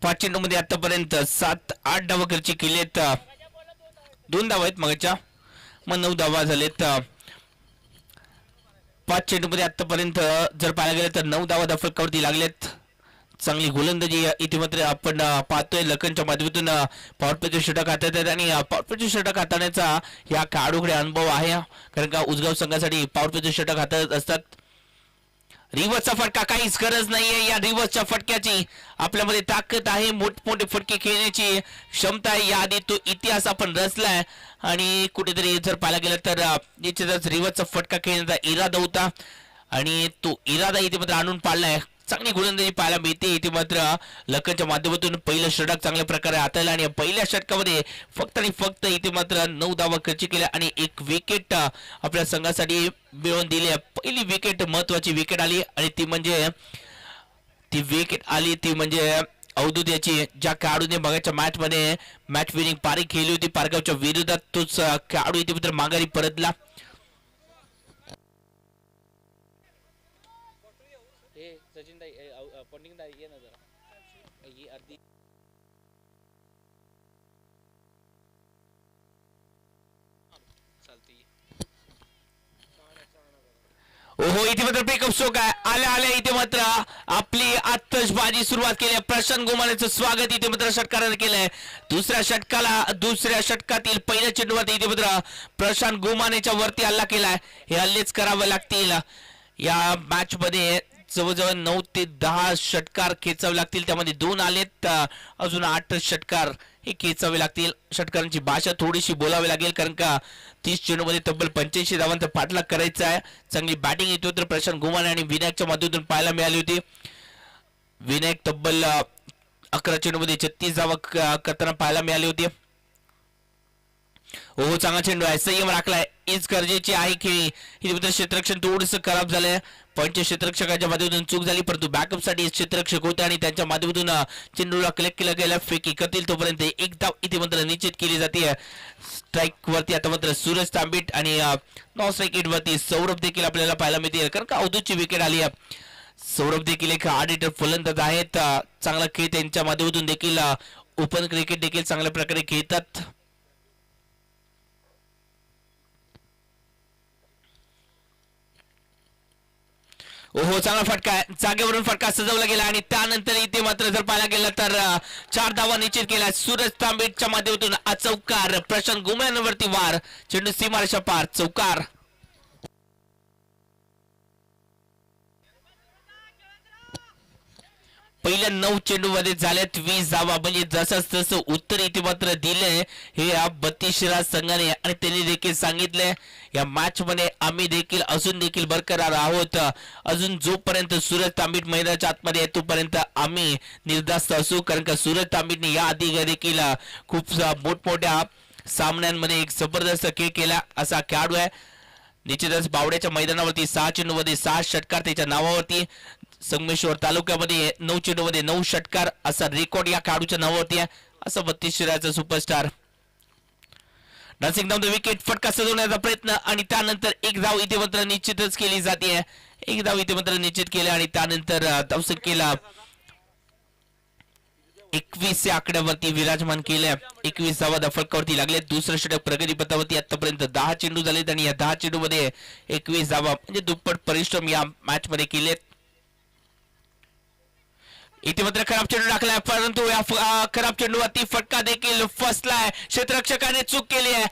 पाच चेंडू मध्ये आतापर्यंत 7-8 धावा खर्ची केलेत. 2 धावा आहेत मगाच्या. मग 9 धावा झालेत. 5 चेंडू मध्ये आतापर्यंत जर पाहायला गेलं तर 9 धावा फलकावरती लागलेत. चांगली गोलंदाजी इथे मात्र आपण पाहतोय. लखनच्या माध्यमातून पॉवर प्लेचे षटक हातात आहेत आणि पॉवर प्लेचे षटक हाताळण्याचा या खेळाडूकडे अनुभव आहे. कारण का उसगाव संघासाठी पॉवर प्लेचे षटक हातात असतात. रिव्हर्सचा फटका काहीच गरज नाहीये. या रिव्हर्सच्या फटक्याची आपल्यामध्ये ताकद आहे. मोठमोठे फटके खेळण्याची क्षमता आहे. याआधी तो इतिहास आपण रचलाय आणि कुठेतरी जर पाहायला गेलं तर निश्चितच रिव्हर्सचा फटका खेळण्याचा इरादा होता आणि तो इरादा इथे मात्र आणून पाडलाय. चांगली गोलंदाजी पाहायला मिळते. इथे मात्र लखनच्या माध्यमातून पहिलं षटक चांगल्या प्रकारे हाताळलं आणि पहिल्या षटकामध्ये फक्त आणि फक्त इथे मात्र 9 धावा खर्च केल्या आणि एक विकेट आपल्या संघासाठी मिळवून दिली. पहिली विकेट महत्वाची विकेट आली आणि ती म्हणजे अवधूत याची. ज्या खेळाडूने बघायच्या मॅच मध्ये मॅच विनिंग पारी खेळली होती पारगावच्या विरोधात, तोच खेळाडू इथे मात्र माघारी परतला. सचिन दाई पंडिंग दाई ये ना जरा ही अर्धी चालते. ओहो इथे मात्र ब्रेकअप शो काय आल्या इथे मात्र आपली आतषबाजी सुरुवात केली. प्रशांत गोमानेचं स्वागत इथे मात्र षटकाराने केलंय. दुसऱ्या षटकातील पहिल्या चेंडूवरती इथे मात्र प्रशांत गोमानेच्या वरती हल्ला केलाय. हे हल्लेच करावे लागतील. या मॅच मध्ये जवळजवळ 9 ते 10 षटकार खेचावे लागतील. त्यामध्ये 2 आलेत. अजून 8 षटकार हे खेचावे लागतील. षटकारांची भाषा थोडीशी बोलावी लागेल कारण का 30 चेंडूमध्ये तब्बल 85 धावांचा पाठलाग करायचा आहे. चांगली बॅटिंग येतो तर प्रशांत गोमाने आणि विनायकच्या माध्यमातून पाहायला मिळाली होती. विनायक तब्बल 11 चेंडूमध्ये 36 धावा करताना पाहायला मिळाली होती. हो चांगला चेंडू आहे. संयम राखलाय हीच गरजेची आहे. खेळी इथे क्षेत्ररक्षण थोडंसं खराब झालंय. पॉईंटच्या क्षेत्ररक्षकाच्या माध्यमातून चूक झाली परंतु बॅकअप साठी क्षेत्ररक्षक होते आणि त्यांच्या माध्यमातून चेंडूला कलेक्ट केला गेला. फेकी करतील तोपर्यंत एक धाव इथे मात्र निश्चित केली जाते. स्ट्राईक वरती आता मात्र सूरज तांबिट आणि नॉन स्ट्राईक एट वरती सौरभ देखील आपल्याला पाहायला मिळते कारण का अवधूतची विकेट आली आहे. सौरभ देखील एक ऑडिटर फलंदाज आहेत. चांगला खेळ त्यांच्या माध्यमातून देखील ओपन क्रिकेट देखील चांगल्या प्रकारे खेळतात. ओहो चांगला फटका आहे. जागेवरून फटका सजवला गेला आणि त्यानंतर इथे मात्र जर पाहायला गेलं तर 4 धावा निश्चित केल्या सूरज तांबेच्या माध्यमातून चौकार. प्रशांत गुमेंवरती वार, चेंडू सीमारेषा पार, चौकार. पहिल्या 9 चेंडू मध्ये झाल्यात 20 धावा, म्हणजे जसं तसं उत्तर इथे मात्र दिलंय हे या 32 शिराज संघाने. आणि त्यांनी देखील सांगितलंय या मॅच मध्ये आम्ही देखील अजून देखील बरकरार आहोत. अजून जोपर्यंत सूरज तांबीट मैदानाच्या आतमध्ये आहे तोपर्यंत आम्ही निर्धास्त असू, कारण का सूरज तांबीटने या आधी देखील खूप मोठमोठ्या सामन्यांमध्ये एक जबरदस्त खेळ केला असा खेळाडू आहे. निश्चितच बावड्याच्या मैदानावरती 6 चेंडू मध्ये 6 षटकार त्याच्या नावावरती. संगमेश्वर तालुक्यामध्ये 9 चेंडू मध्ये 9 षटकार असा रेकॉर्ड या खेळाडूच्या नावावरती आहे. असं 32 शिराचा superstar. Dancing down the wicket, फटका सजवण्याचा प्रयत्न आणि त्यानंतर एक धाव इथे मात्र निश्चितच केली जाते. एक धाव इथे मात्र निश्चित केली आणि त्यानंतर धावसंख्येला 21 या आकड्यावरती विराजमान केले. 21 धावा फलकावरती लागले. दुसरं षटक प्रगतीपथावरती आतापर्यंत 10 चेंडू झालेत आणि या 10 चेंडू मध्ये 21 धावा, म्हणजे दुप्पट परिश्रम या मॅच मध्ये केलेत. इथे मात्र खराब चेंडू टाकलाय, परंतु या खराब चेंडूवरती फटका देखील फसलाय. क्षेत्ररक्षकाने चूक केली आहे.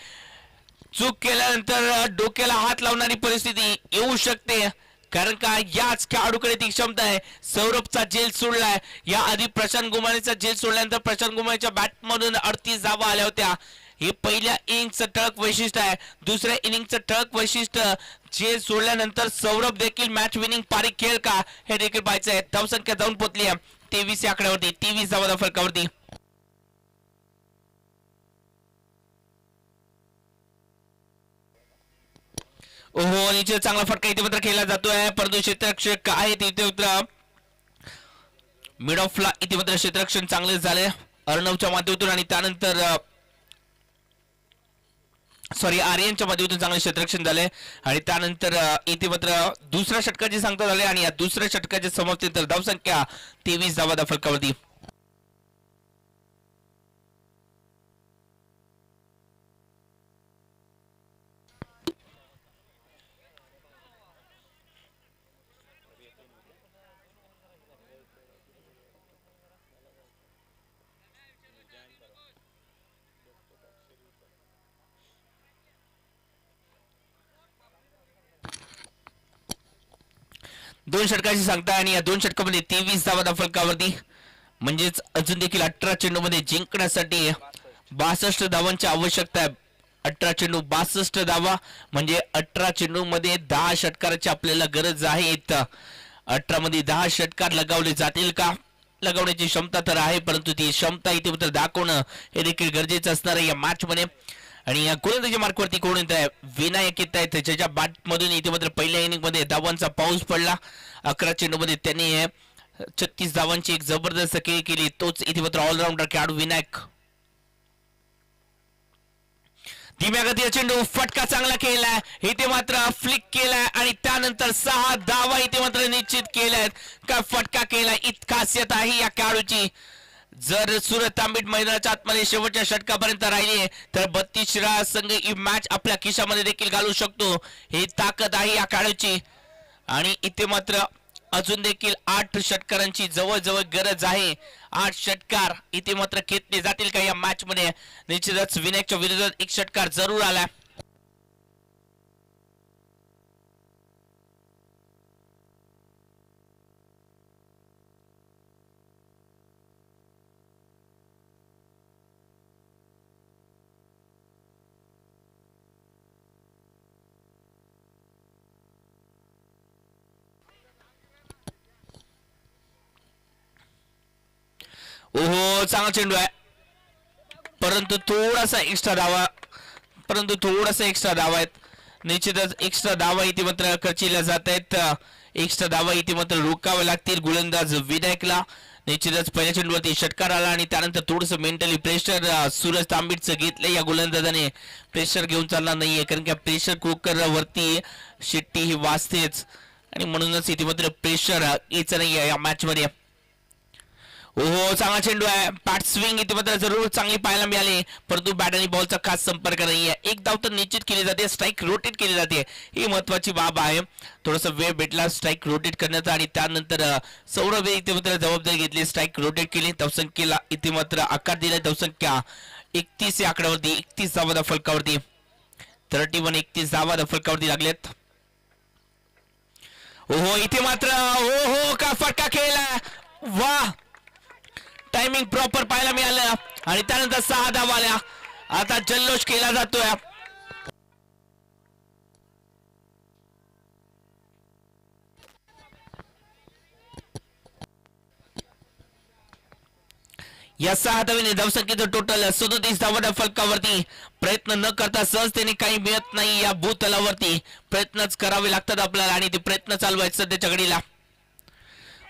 चूक केल्यानंतर डोक्याला हात लावणारी परिस्थिती येऊ शकते, कारण का याच खेळाडूकडे ती क्षमता आहे. सौरभचा झेल सोडलाय. या आधी प्रशांत गुमानेचा झेल सोडल्यानंतर प्रशांत गुमानेच्या बॅट मधून 38 धावा आल्या होत्या. हे पहिल्या इनिंगचं ठळक वैशिष्ट्य आहे. दुसऱ्या इनिंगचं ठळक वैशिष्ट्य झेल सोडल्यानंतर सौरभ देखील मॅच विनिंग पारी खेळ का हे देखील पाहायचं आहे. धावसंख्या जाऊन पोहोचली आहे 23 या आकड्यावरती, 23 धावा फलकावरती. ओहो निश्चित चांगला फटका इथे मात्र खेळला जातोय, परंतु क्षेत्ररक्षक आहेत इथे मात्र मिड ऑफला इथे मात्र क्षेत्ररक्षण चांगले झाले अर्णवच्या माध्यमातून आणि त्यानंतर आर्यनच्या माध्यमातून चांगले क्षेत्ररक्षण झाले आणि त्यानंतर इथे मात्र दुसऱ्या षटकाची सांगता झाले आणि या दुसऱ्या षटकाच्या समाप्तीनंतर धावसंख्या 23 धावा फलकावरती. दोन षटकाची सांगता आणि या 2 षटकामध्ये 23 धावा फलकावरती, म्हणजेच अजून देखील 18 चेंडू मध्ये जिंकण्यासाठी 62 धावांची आवश्यकता आहे. 18 चेंडू 62 धावा, म्हणजे 18 चेंडू मध्ये 10 षटकाराची आपल्याला गरज आहे. 18 मध्ये 10 षटकार लगावले जातील का? लगावण्याची क्षमता तर आहे, परंतु ती क्षमता इथे मात्र दाखवणं हे देखील गरजेचं असणार आहे या मॅच मध्ये. आणि या गोलंदाजी मार्कवरती कोण येत आहे? विनायक येत आहेत, ज्याच्या बॅट मधून इथे मात्र पहिल्या इनिंग मध्ये धावांचा पाऊस पडला. 11 चेंडू मध्ये त्यांनी 36 धावांची एक जबरदस्त खेळी केली. तोच इथे मात्र ऑलराऊंडर खेळाडू विनायक. धीम्या गतीचा चेंडू, फटका चांगला केलाय, इथे मात्र फ्लिक केलाय आणि त्यानंतर 6 धावा इथे मात्र निश्चित केल्यात. काय फटका केलाय, इतकी खासियत आहे या खेळाडूची. जर सूरज तांबीट मैदानाच्या आतमध्ये शेवटच्या षटकापर्यंत राहिली तर 32 शिराज संघ ही मॅच आपल्या खिशामध्ये देखील घालू शकतो. ही ताकद आहे या खेळाडूची. आणि इथे मात्र अजून देखील 8 षटकारांची जवळजवळ गरज आहे. 8 षटकार इथे मात्र घेतले जातील का या मॅच मध्ये? निश्चितच विनायकच्या विरोधात 1 षटकार जरूर आला. ओहो चांगला चेंडू आहे, परंतु थोडासा एक्स्ट्रा धावा आहेत. निश्चितच एक्स्ट्रा धावा इथे मात्र खर्चिल्या जात आहेत. एक्स्ट्रा धावा इथे मात्र रोखावे लागतील गोलंदाज विनायकला. निश्चितच पहिल्या चेंडूवरती षटकार आला आणि त्यानंतर थोडस मेंटली प्रेशर सूरज तांबीटचं घेतलं. या गोलंदाजाने प्रेशर घेऊन चालणार नाहीये, कारण की प्रेशर कुकर वरती शिट्टी ही वाजतेच आणि म्हणूनच इथे मात्र प्रेशर यायचं नाहीये या मॅच मध्ये. हो चांगला चेंडू आहे. बॅट स्विंग इथे मात्र जरूर चांगली पाहायला मिळाली, परंतु बॅट आणि बॉलचा खास संपर्क नाहीये. एक धाव तर निश्चित केली जाते, स्ट्राईक रोटेट केली जाते, ही महत्वाची बाब आहे. थोडासा वेळ भेटला स्ट्राईक रोटेट करण्याचा आणि त्यानंतर सौरभ इथे मात्र जबाबदारी घेतली, स्ट्राईक रोटेट केली. धावसंख्येला इथे मात्र आकार दिला. धावसंख्या 31 या आकड्यावरती, 31 धावा फलकावरती, 31 धावा फलकावरती लागलेत. हो इथे मात्र हो का फटका खेळला, वा टायमिंग प्रॉपर पाहायला मिळालं आणि त्यानंतर 6 धावा आल्या. आता जल्लोष केला जातोय. या 6 धावेने धावसंख्येचं टोटल 37 धावा फलकावरती. प्रयत्न न करता सहजतेने काही मिळत नाही. या भूतलावरती प्रयत्नच करावे लागतात आपल्याला आणि ते प्रयत्न चालू आहेत सध्याच्या घडीला.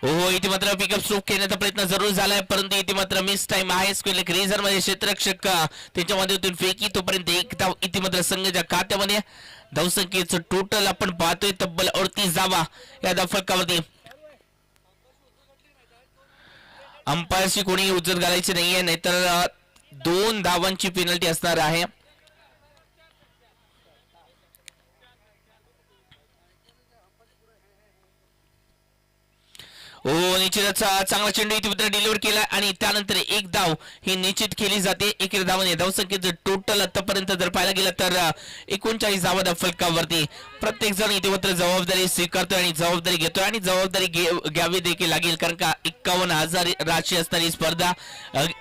हो इथे मात्र पिकअप स्ट्रोक खेळण्याचा प्रयत्न जरूर झालाय, परंतु इथे मात्र मिस टाइम आहे. स्क्वेअर क्रीजर मध्ये क्षेत्ररक्षक त्यांच्या माध्यमातून फेकी, तोपर्यंत एक धाव इथे मात्र संघाच्या खात्यामध्ये. धावसंख्येचं टोटल आपण पाहतोय तब्बल 38 धावा या धाव फलकावरती. अंपायरशी कोणी उजत घालायची नाहीये, नाहीतर 2 धावांची पेनल्टी असणार आहे. हो निश्चितच चांगला चेंडू इथे मात्र डिलिव्हर केला आणि त्यानंतर एक धाव ही निश्चित केली जाते. एक धावाने धावसंख्येचं टोटल आतापर्यंत जर पाहायला गेलं तर 39 धावा धाव फलकावरती. प्रत्येक जण इथे मात्र जबाबदारी स्वीकारतोय आणि जबाबदारी घेतोय आणि जबाबदारी घ्यावी देखील लागेल, कारण का 51,000 राशी असणारी स्पर्धा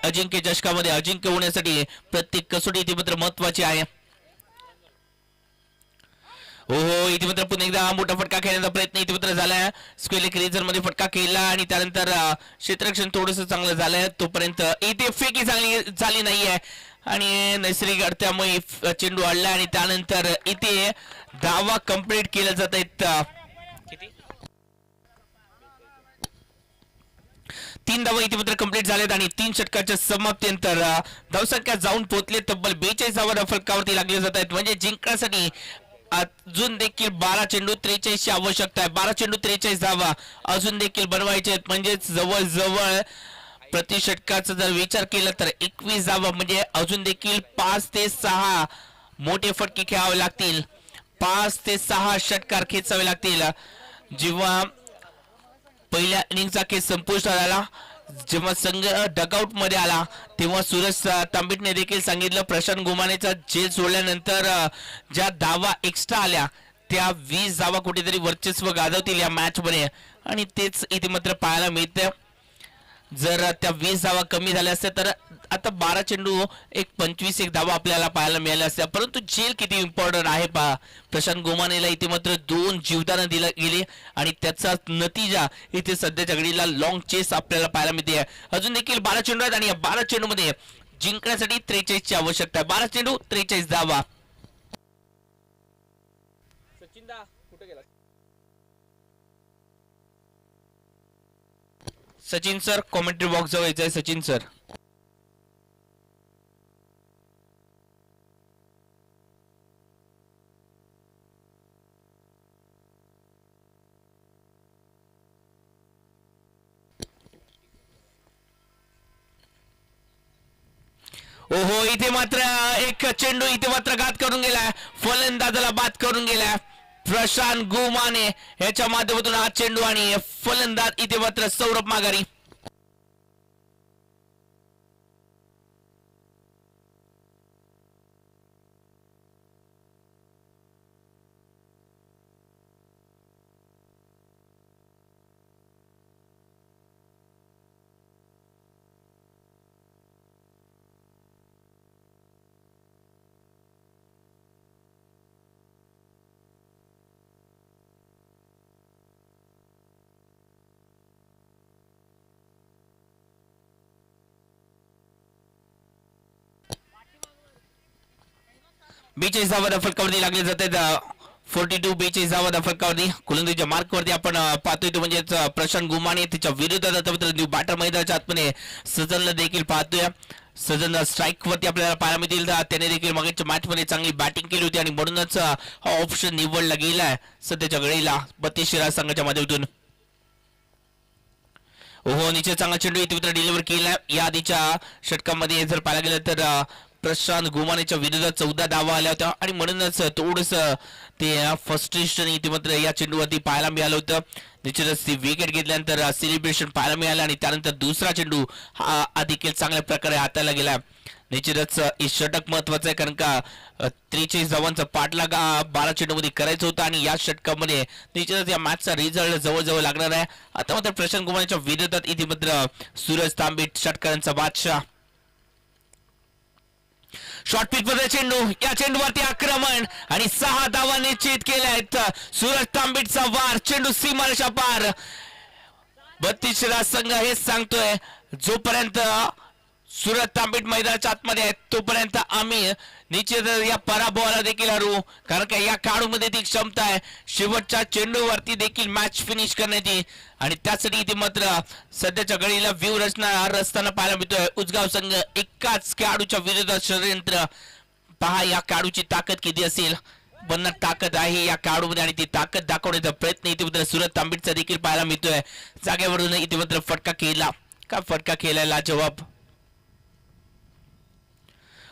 अजिंक्य चषकामध्ये अजिंक्य होण्यासाठी प्रत्येक कसोटी इथे मात्र महत्वाची आहे. हो इथे मात्र पुन्हा एकदा मोठा फटका खेळण्याचा प्रयत्न इथे मात्र झालाय. स्क्वेअर क्रीजर मध्ये फटका खेळला आणि त्यानंतर क्षेत्ररक्षण थोडस चांगलं झालंय, तोपर्यंत इथे फेकी चांगली झाली नाहीये आणि नैसर्गिक अडथळ्यामुळे चेंडू अडला आणि त्यानंतर इथे धावा कंप्लीट केल्या जात आहेत. किती 3 धावा इथे मात्र कंप्लीट झाल्यात आणि 3 षटकाच्या समाप्तीनंतर धावसंख्या जाऊन पोहोचले तब्बल 42 धावा फलकावरती लागले जात आहेत. म्हणजे जिंकण्यासाठी अजून देखील 12 चेंडू 43 ची आवश्यकता आहे. 12 चेंडू 43 धावा अजून देखील बनवायचे आहेत, म्हणजे जवळजवळ प्रति षटकाचा जर विचार केला तर 21 धावा, म्हणजे अजून देखील 5 ते 6 मोठे फटके खेळावे लागतील, 5 ते 6 षटकार खेचावे लागतील. जेव्हा पहिल्या इनिंगचा खेळ संपुष्टात आला, जेव्हा संघ डगआउट मध्ये आला, तेव्हा सूरज तांबिटने देखील सांगितलं प्रशांत गोमानेचा झेल सोडल्यानंतर ज्या धावा एक्स्ट्रा आल्या त्या 20 धावा कुठेतरी वर्चस्व गाजवतील या मॅच मध्ये, आणि तेच इथे मात्र पाहायला मिळते. जर त्या 20 धावा कमी झाल्या असत्या तर आता 12 चेंडू 25 धावा आपल्याला पाहायला मिळाल्या असत्या. परंतु झेल किती इम्पॉर्टंट आहे पहा. प्रशांत गोमानेला इथे मात्र 2 जीवदानं दिला गेली आणि त्याचा नतीजा इथे सध्याच्या घडीला लॉंग चेस आपल्याला पाहायला मिळते. अजून देखील 12 चेंडू आहेत आणि या 12 चेंडू मध्ये जिंकण्यासाठी 43 ची आवश्यकता आहे. 12 चेंडू 43 धावा. सचिन दा कुठे गेला? सचिन सर कॉमेंट्री बॉक्स जवळ यायचंय. सचिन सर ओहो इथे मात्र एक चेंडू इथे मात्र घात करून गेलाय, फलंदाजाला बाद करून गेलाय प्रशांत गोमाने याच्या माध्यमातून हा चेंडू आणि फलंदाज इथे मात्र सौरभ माघारी. बेचाळीस धावा फलकावरती लागले जाते. 42 42 धावा फलकावरती गोलंदाजीच्या मार्कवरती आपण पाहतोय तो म्हणजेच प्रशांत गोमाने त्याच्या विरोधात न्यू बॅटर मैदानाच्या आतमध्ये सजनला देखील पाहतोय. सजन स्ट्राईक वरती आपल्याला पाहायला मिळतील. त्याने देखील मागच्या मॅच मध्ये चांगली बॅटिंग केली होती आणि म्हणूनच हा ऑप्शन निवडला गेलाय सध्याच्या घडीला 32 संघाच्या माध्यमातून. हो निश्चित चांगला चेंडू इथे मात्र डिलिव्हर केला. या आधीच्या षटकामध्ये जर पाहायला गेलं तर प्रशांत गुमानेच्या विरोधात 14 धावा आल्या होत्या आणि म्हणूनच थोडस ते फ्रस्ट्रेशन इथे मात्र या चेंडूवरती पाहायला मिळालं होतं. निश्चितच ती विकेट घेतल्यानंतर सेलिब्रेशन पाहायला मिळालं आणि त्यानंतर दुसरा चेंडू हा देखील चांगल्या प्रकारे हाताळला गेला. निश्चितच हे षटक महत्वाचं आहे कारण का 43 धावांचा पाठलाग 12 चेंडूमध्ये करायचं होतं आणि या षटकामध्ये निश्चितच या मॅचचा रिझल्ट जवळजवळ लागणार आहे. आता मात्र प्रशांत गुमानेच्या विरोधात इथे मात्र सूरज तांबे षटकारांचा बादशाह. शॉर्ट पिच मध्ये चेंडू, या चेंडूवरती आक्रमण आणि 6 धावा निश्चित केल्या आहेत. सूरज तांबेचा वार, चेंडू सीमारेषा पार. 32 संघ हेच सांगतोय जोपर्यंत सूरज तांबे मैदानाच्या आतमध्ये आहेत तोपर्यंत आम्ही निश्चित या पराभवाला देखील हरू, कारण का या खेळाडूमध्ये ती क्षमता आहे शेवटच्या चेंडूवरती देखील मॅच फिनिश करण्याची आणि त्यासाठी इथे मात्र सध्याच्या घडीला व्यूहरचना रस्ताना पाहायला मिळतोय. उजगाव संघ एकाच खेळाडूच्या विरोधात षडयंत्र. पहा या खेळाडूची ताकद किती असेल, पण ताकद आहे या खेळाडूमध्ये आणि ती ताकद दाखवण्याचा प्रयत्न इथे मात्र सूरज तांबेचा देखील पाहायला मिळतोय. जागेवरून इथे मात्र फटका खेळला का, फटका खेळायला जवाब.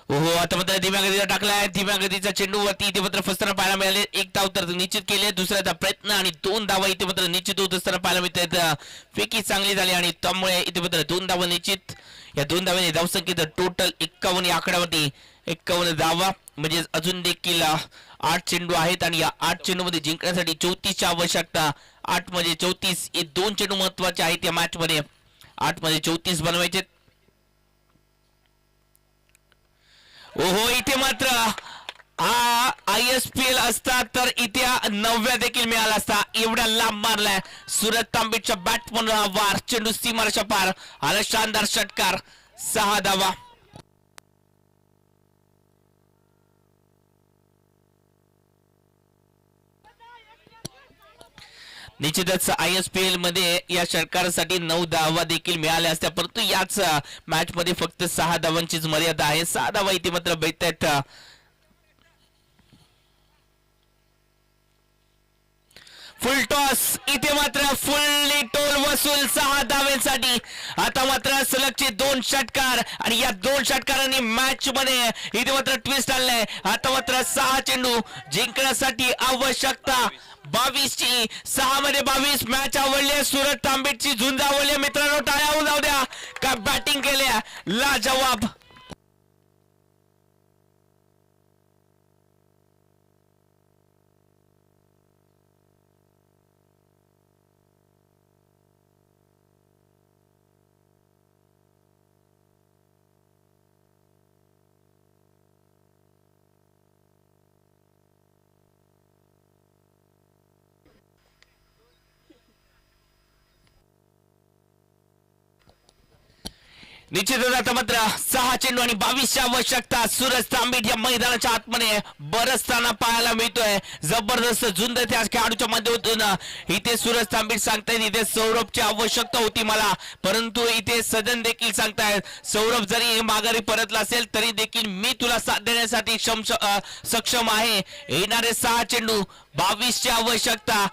हो आता मात्र धीम्या गतीचा टाकलाय, धीम्या गतीचा चेंडूवरती इथे मात्र फसताना पाहायला मिळाले. एक धाव तर निश्चित केले, दुसऱ्याचा प्रयत्न आणि 2 धावा इथे मात्र निश्चित होत असताना पाहायला मिळत. फेकी चांगली झाली आणि त्यामुळे इथे मात्र 2 धावा निश्चित. या 2 धावांनी धावसंख्येत टोटल 51 या आकड्यावरती 51 धावा म्हणजे अजून देखील 8 चेंडू आहेत आणि या 8 चेंडू मध्ये जिंकण्यासाठी 34ची आवश्यकता. 8 म्हणजे 34 हे 2 चेंडू महत्वाचे आहेत या मॅच मध्ये. 8 मध्ये 34 बनवायचे. ओहो इथे मात्र हा ISPL असता तर इथे 9व्या देखील मिळाला असता. एवढ्या लांब मारलाय सूरज तांबेच्या बॅट म्हणून वार, चेंडू सीमारेषा पार. आला शानदार षटकार, 6 धावा. निश्चितच ISPL मध्ये या षटकारासाठी 9 धावा देखील मिळाल्या असत्या, परंतु याच मॅच मध्ये फक्त 6 धावांचीच मर्यादा आहे. 6 धावा इथे मात्र भेटत आहेत. फुल टॉस इथे मात्र फुल्ली टोल वसूल 6 धावांसाठी. आता मात्र सलगचे 2 षटकार आणि या 2 षटकारांनी मॅच मध्ये इथे मात्र ट्विस्ट आणलाय. आता मात्र 6 चेंडू जिंकण्यासाठी आवश्यकता 22ची. 6 मध्ये 22. मॅच आवडली, सूरज तांबेची झुंज आवडली. मित्रांनो टाळ्या होऊन जाऊ द्या, का बॅटिंग केल्या लाजवाब. निश्चितच आता मात्र 6 चेंडू आणि 22ची आवश्यकता. सूरज तांबे या मैदानाच्या आतमध्ये बरसताना पाहायला मिळतोय. जबरदस्त झुंज त्या खेळाडूच्या माध्यमातून इथे सूरज तांबे सांगतायत इथे सौरभची आवश्यकता होती मला, परंतु इथे सदन देखील सांगतायत सौरभ जरी माघारी परतला असेल तरी देखील मी तुला साथ देण्यासाठी सक्षम आहे. येणारे 6 चेंडू 22ची आवश्यकता.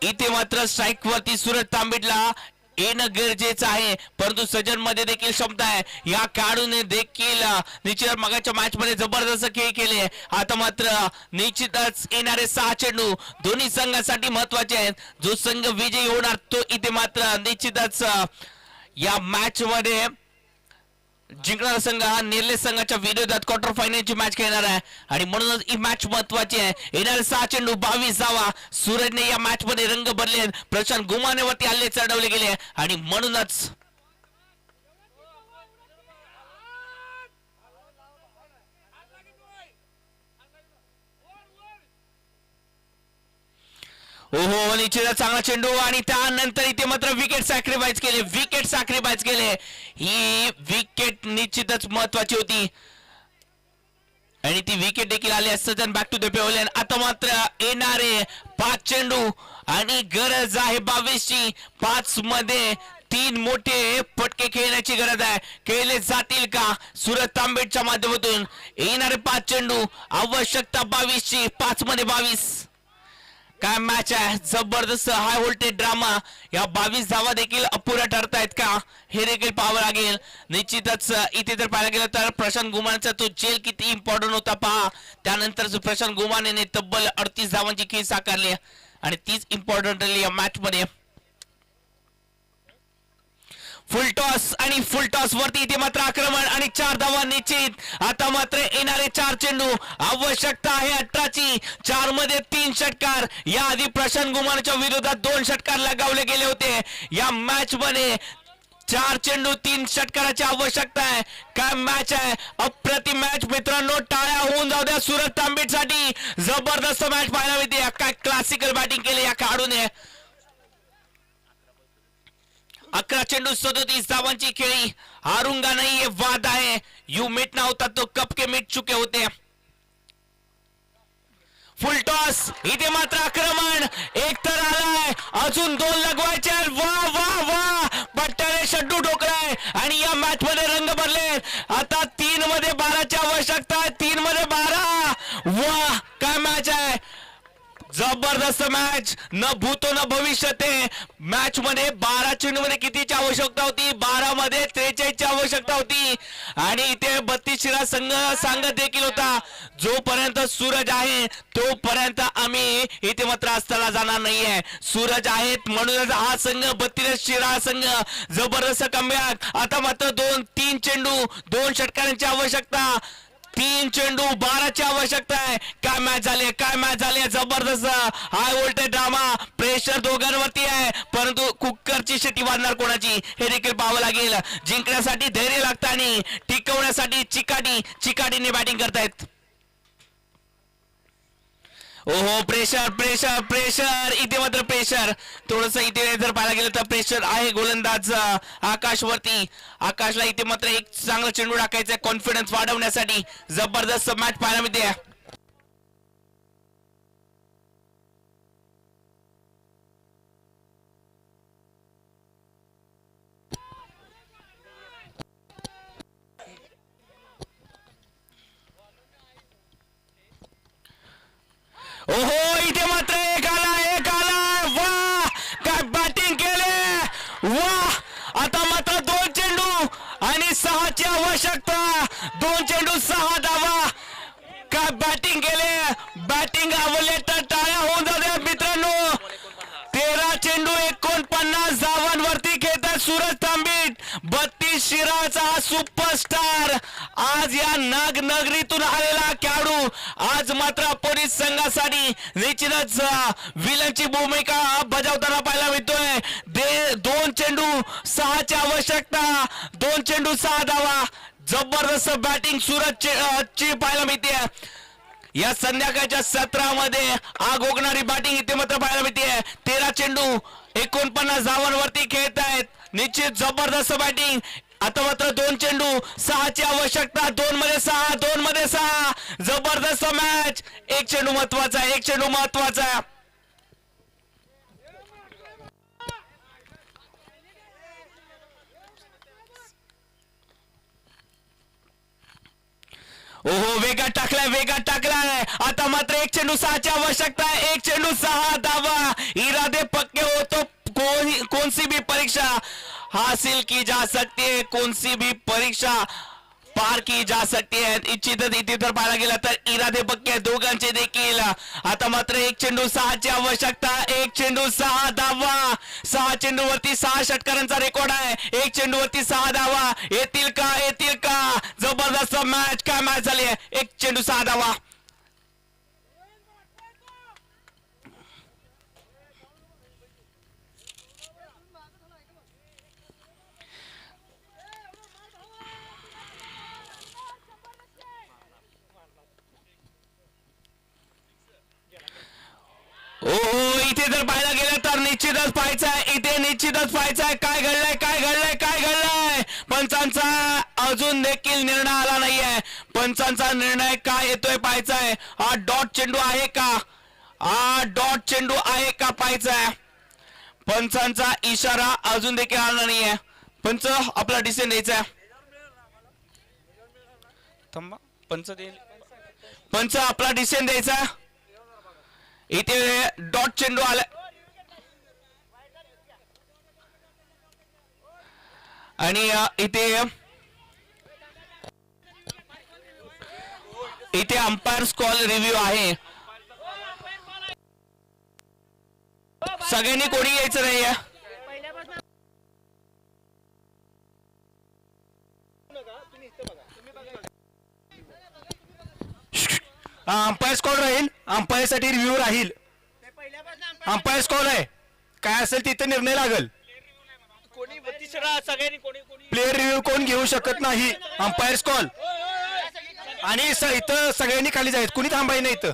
इथे मात्र स्ट्राईक वरती सूरज तांबेला येणं गरजेचं आहे, परंतु सजन मध्ये देखील क्षमता आहे. या खेळाडूने देखील निश्चित मगाच्या मॅच मध्ये जबरदस्त खेळ केले. आता मात्र निश्चितच येणारे 6 चेंडू दोन्ही संघासाठी महत्वाचे आहेत. जो संघ विजयी होणार तो इथे मात्र निश्चितच या मॅच मध्ये जिंकणारा संघ हा नेरले संघाच्या विरोधात क्वार्टर फायनलची मॅच खेळणार आहे आणि म्हणूनच ही मॅच महत्वाची आहे. येणारे 6 चेंडू 22 धावा. सूरजने या मॅच मध्ये रंग बदलले, प्रशांत गुमानेवरती हल्ले चढवले गेले आणि म्हणूनच ओहो निश्चितच चांगला चेंडू आणि त्यानंतर इथे मात्र विकेट सॅक्रिफाईस केले. ही विकेट निश्चितच महत्वाची होती आणि ती विकेट देखील आली. सजन बॅक टू द पेव्हलियन. आता मात्र येणारे 5 चेंडू आणि गरज आहे 22ची. 5 मध्ये 3 मोठे फटके खेळण्याची गरज आहे. खेळले जातील का सूरज तांबेच्या माध्यमातून? येणारे 5 चेंडू आवश्यकता 22ची. 5 मध्ये 22. काय मॅच आहे, जबरदस्त हाय व्होल्टेज ड्रामा. या 22 धावा देखील अपुऱ्या ठरतायत का हे देखील पाहावं लागेल. निश्चितच इथे जर पाहायला गेलं तर प्रशांत गुमानेचा तो जेल किती इम्पॉर्टंट होता पहा. त्यानंतर प्रशांत गुमानेने तब्बल 38 धावांची खेळी साकारली आणि तीच इम्पॉर्टंट राहिली या मॅच मध्ये. फुल टॉस आणि फुल टॉस वरती इथे मात्र आक्रमण आणि 4 धावा निश्चित. आता मात्र येणारे 4 चेंडू, आवश्यकता आहे 18ची. 4 मध्ये 3 षटकार. या आधी प्रशांत गुमानेच्या विरोधात 2 षटकार लगावले गेले होते. या मॅच मध्ये 4 चेंडू 3 षटकाराची आवश्यकता आहे. काय मॅच आहे, अप्रतिम मॅच मित्रांनो. टाळ्या होऊन जाऊ द्या सूरज तांबेट साठी. जबरदस्त मॅच पाहायला मिळते. काय क्लासिकल बॅटिंग केली या खेळाडूने. 11 चेंडू 37 धावांची खेळी. हारूंगा नहीं ये वादा है, यू मिटना होता तो कब के मिट चुके होते. फुल टॉस इथे मात्र आक्रमण. एक तर आलाय, अजून 2 लगवायचे. वा वा वा, पट्ट्याने शड्डू ठोकलाय आणि या मॅच मध्ये रंग भरले. आता 3 मध्ये 12ची आवश्यकता आहे. 3 मध्ये 12. वा काय मॅच आहे, जबरदस्त मॅच. न भूतो न भविष्यते. मॅच मध्ये 12 चेंडू मध्ये कितीची आवश्यकता होती, 12 मध्ये 43 ची आवश्यकता होती. आणि इथे 32 शिराज संघ सांगत देखील होता जोपर्यंत सूरज आहे तोपर्यंत आम्ही इथे मात्र असताना जाणार नाहीये. सूरज आहेत म्हणूनच हा संघ 32 शिराज संघ. जबरदस्त कमबॅक. आता मात्र 2-3 चेंडू 2 षटकारांची आवश्यकता. 3 चेंडू 12ची आवश्यकता आहे. काय मॅच झाली, काय मॅच झाली. जबरदस्त हाय व्होल्टेज ड्रामा. प्रेशर दोघांवरती आहे परंतु कुकरची शिटी वाजणार कोणाची हे देखील पाहावं लागेल. जिंकण्यासाठी धैर्य लागतं आणि टिकवण्यासाठी चिकाटीने बॅटिंग करतायत. ओहो प्रेशर प्रेशर प्रेशर. इथे मात्र प्रेशर थोडस इथे जर पाहायला गेलं तर प्रेशर आहे गोलंदाज आकाश वरती. आकाशला इथे मात्र एक चांगला चेंडू टाकायचा कॉन्फिडन्स वाढवण्यासाठी. जबरदस्त मॅच पाहायला मिळते. ओहो इथे मात्र एक आला. वा काय बॅटिंग केले. वा आता मात्र 2 चेंडू आणि 6ची आवश्यकता. 2 चेंडू 6 धावा. काय बॅटिंग केले. बॅटिंग आवडले तर टाळ्या होऊन जाऊ मित्रांनो. 13 चेंडू 49 धावांवरती खेळतात सूरज तांबेट. 32 शिराचा सुपरस्टार. आज या नगरीतून आलेला खेळाडू आज मात्र पोलीस संघासाठी निश्चितच विलनची भूमिका बजावताना पाहायला मिळतोय. 2 चेंडू 6ची आवश्यकता. 2 चेंडू 6 धावा. जबरदस्त बॅटिंग सूरज ची पाहायला मिळते. या संध्याकाळच्या सत्रामध्ये आग ओकणारी बॅटिंग इथे मात्र पाहायला मिळते. 13 चेंडू 49 धावांवरती खेळत आहेत. निश्चित जबरदस्त बॅटिंग. आता मात्र 2 चेंडू 6ची आवश्यकता. 2 मध्ये 6, 2 मध्ये 6. जबरदस्त मॅच. 1 चेंडू महत्वाचा आहे, 1 चेंडू महत्वाचा आहे. ओहो वेगात टाकलाय. आता मात्र 1 चेंडू 6ची आवश्यकता आहे. 1 चेंडू 6 धावा. इरादे पक्के हो तो कौन सी भी परीक्षा हासिल की जा सकती है, कौन सी भी परीक्षा पार की जा सकती है. इच्छितच इथे तर पाहायला गेला तर इरादे पक्के दोघांचे देखील. आता मात्र 1 चेंडू 6ची आवश्यकता. 1 चेंडू 6 धावा. 6 चेंडू वरती 6 षटकारांचा रेकॉर्ड आहे. 1 चेंडू वरती 6 धावा. येतील का. जबरदस्त मॅच. काय मॅच झाली आहे. 1 चेंडू 6 धावा. ओहो इथे जर पाहायला गेलं तर निश्चितच पाहायचं आहे. इथे निश्चितच पाहायचं आहे काय घडलंय. पंचांचा अजून देखील निर्णय आला नाहीये. पंचांचा निर्णय काय येतोय पाहायचा आहे. हा डॉट चेंडू आहे का पाहायचा आहे. पंचांचा इशारा अजून देखील आला नाहीये. पंच आपला डिसिजन द्यायचा आहे. थांबा पंच आपला डिसिजन द्यायचा. इथे डॉट चेंडू आला आणि इथे अंपायर्स कॉल रिव्ह्यू आहे. सगळ्यांनी कोणी यायचं नाही. अंपायर्स कॉल राहील. अंपायर साठी रिव्ह्यू राहील. अंपायर्स कॉल आहे. काय असेल तिथे निर्णय लागेल. कोणी 32 राहा सगळ्यांनी कोणी कोणी प्लेअर रिव्ह्यू कोण घेऊ शकत नाही. अंपायर्स कॉल आणि इथं सगळ्यांनी खाली जायचं. कुणी थांबाय नाही इथं.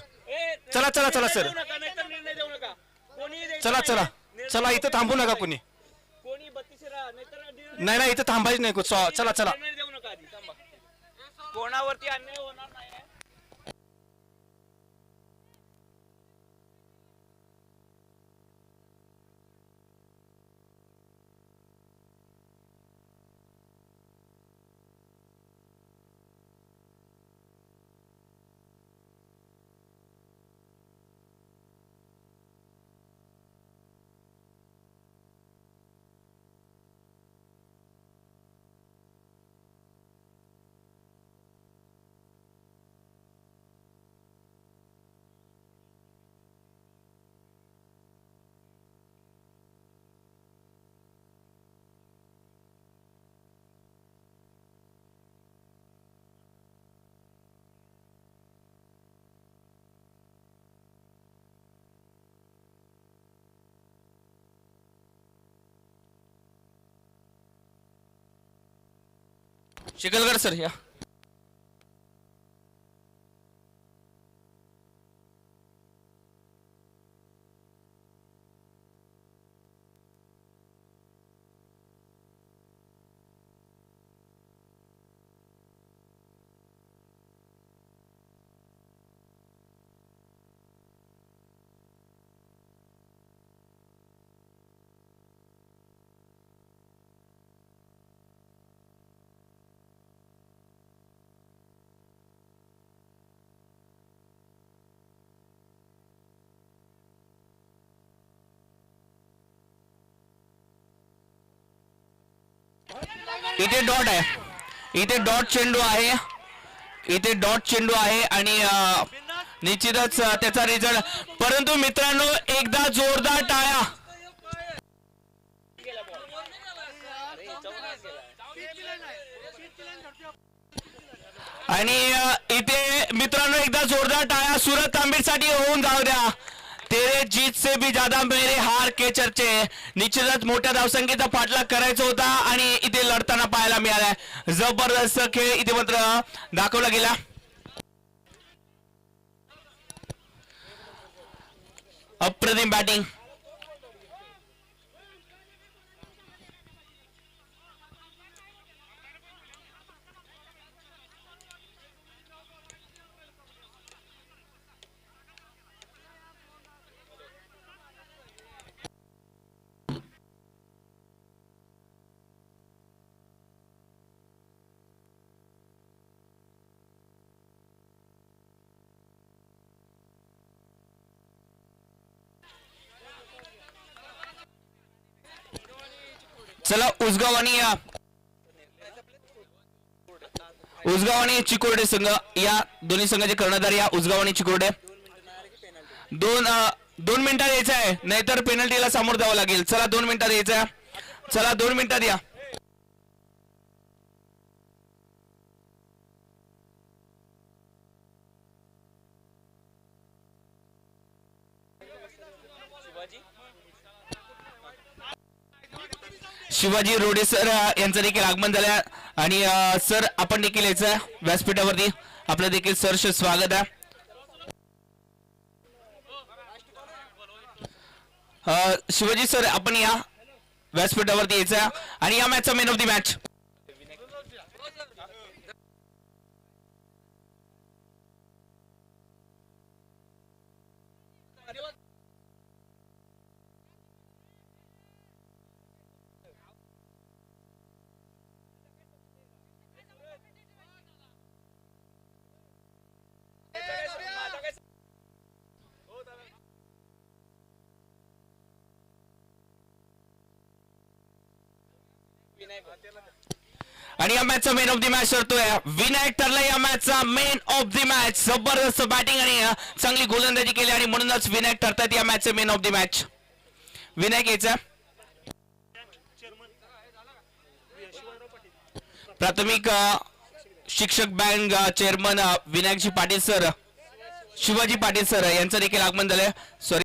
चला चला चला सर. निर्णय देऊ नका कोणी चला चला चला इथं थांबू नका कुणी. कोणी 32 राहा नाहीतर नाही नाही इथं थांबायचं नाही. चला चला. निर्णय देऊ नका आधी थांबा. कोणावरती अन्याय होणार नाही. शिकलकर सर या. इथे डॉट आहे. इथे डॉट चेंडू आहे. इथे डॉट चेंडू आहे आणि निश्चितच त्याचा रिझल्ट. परंतु मित्रांनो एकदा जोरदार टाळ्या. आणि इथे मित्रांनो एकदा जोरदार टाळ्या सूरज तांबेसाठी होऊन जाऊ द्या. तेरे जीत से भी ज्यादा मेरे हार के चर्चे. निश्चितच मोठ्या धावसंख्येचा पाठलाग करायचा होता आणि इथे लढताना पाहायला मिळालाय. जबरदस्त खेळ इथे मात्र दाखवला गेला. अप्रतिम बॅटिंग. चला उसगाव आणि चिकोर्डे संघ या दोन्ही संघाचे कर्णधार या उसगाव आणि चिकोर्डे. दोन मिनिटात यायचं आहे नाहीतर पेनल्टीला सामोर जावं लागेल. चला 2 मिनिटात यायचं आहे. चला 2 मिनिटात या. शिवाजी रोडे सर यांचं देखील आगमन झालं आणि सर आपण देखील यायचं व्यासपीठावरती. आपलं देखील सहर्ष स्वागत आहे. शिवाजी सर आपण या व्यासपीठावरती यायचं आणि या मॅचचा मॅन ऑफ द मॅच. आणि या मॅचचा मेन ऑफ द मॅच ठरतोय विनायक ठरला या मॅचचा मेन ऑफ द मॅच. जबरदस्त बॅटिंग आणि चांगली गोलंदाजी केली आणि म्हणूनच विनायक ठरतात या मॅचचे man of the match. Vinayak याचा प्राथमिक शिक्षक bank chairman Vinayakji Patil sir, Shivaji Patil sir यांचं देखील आगमन झालंय. सॉरी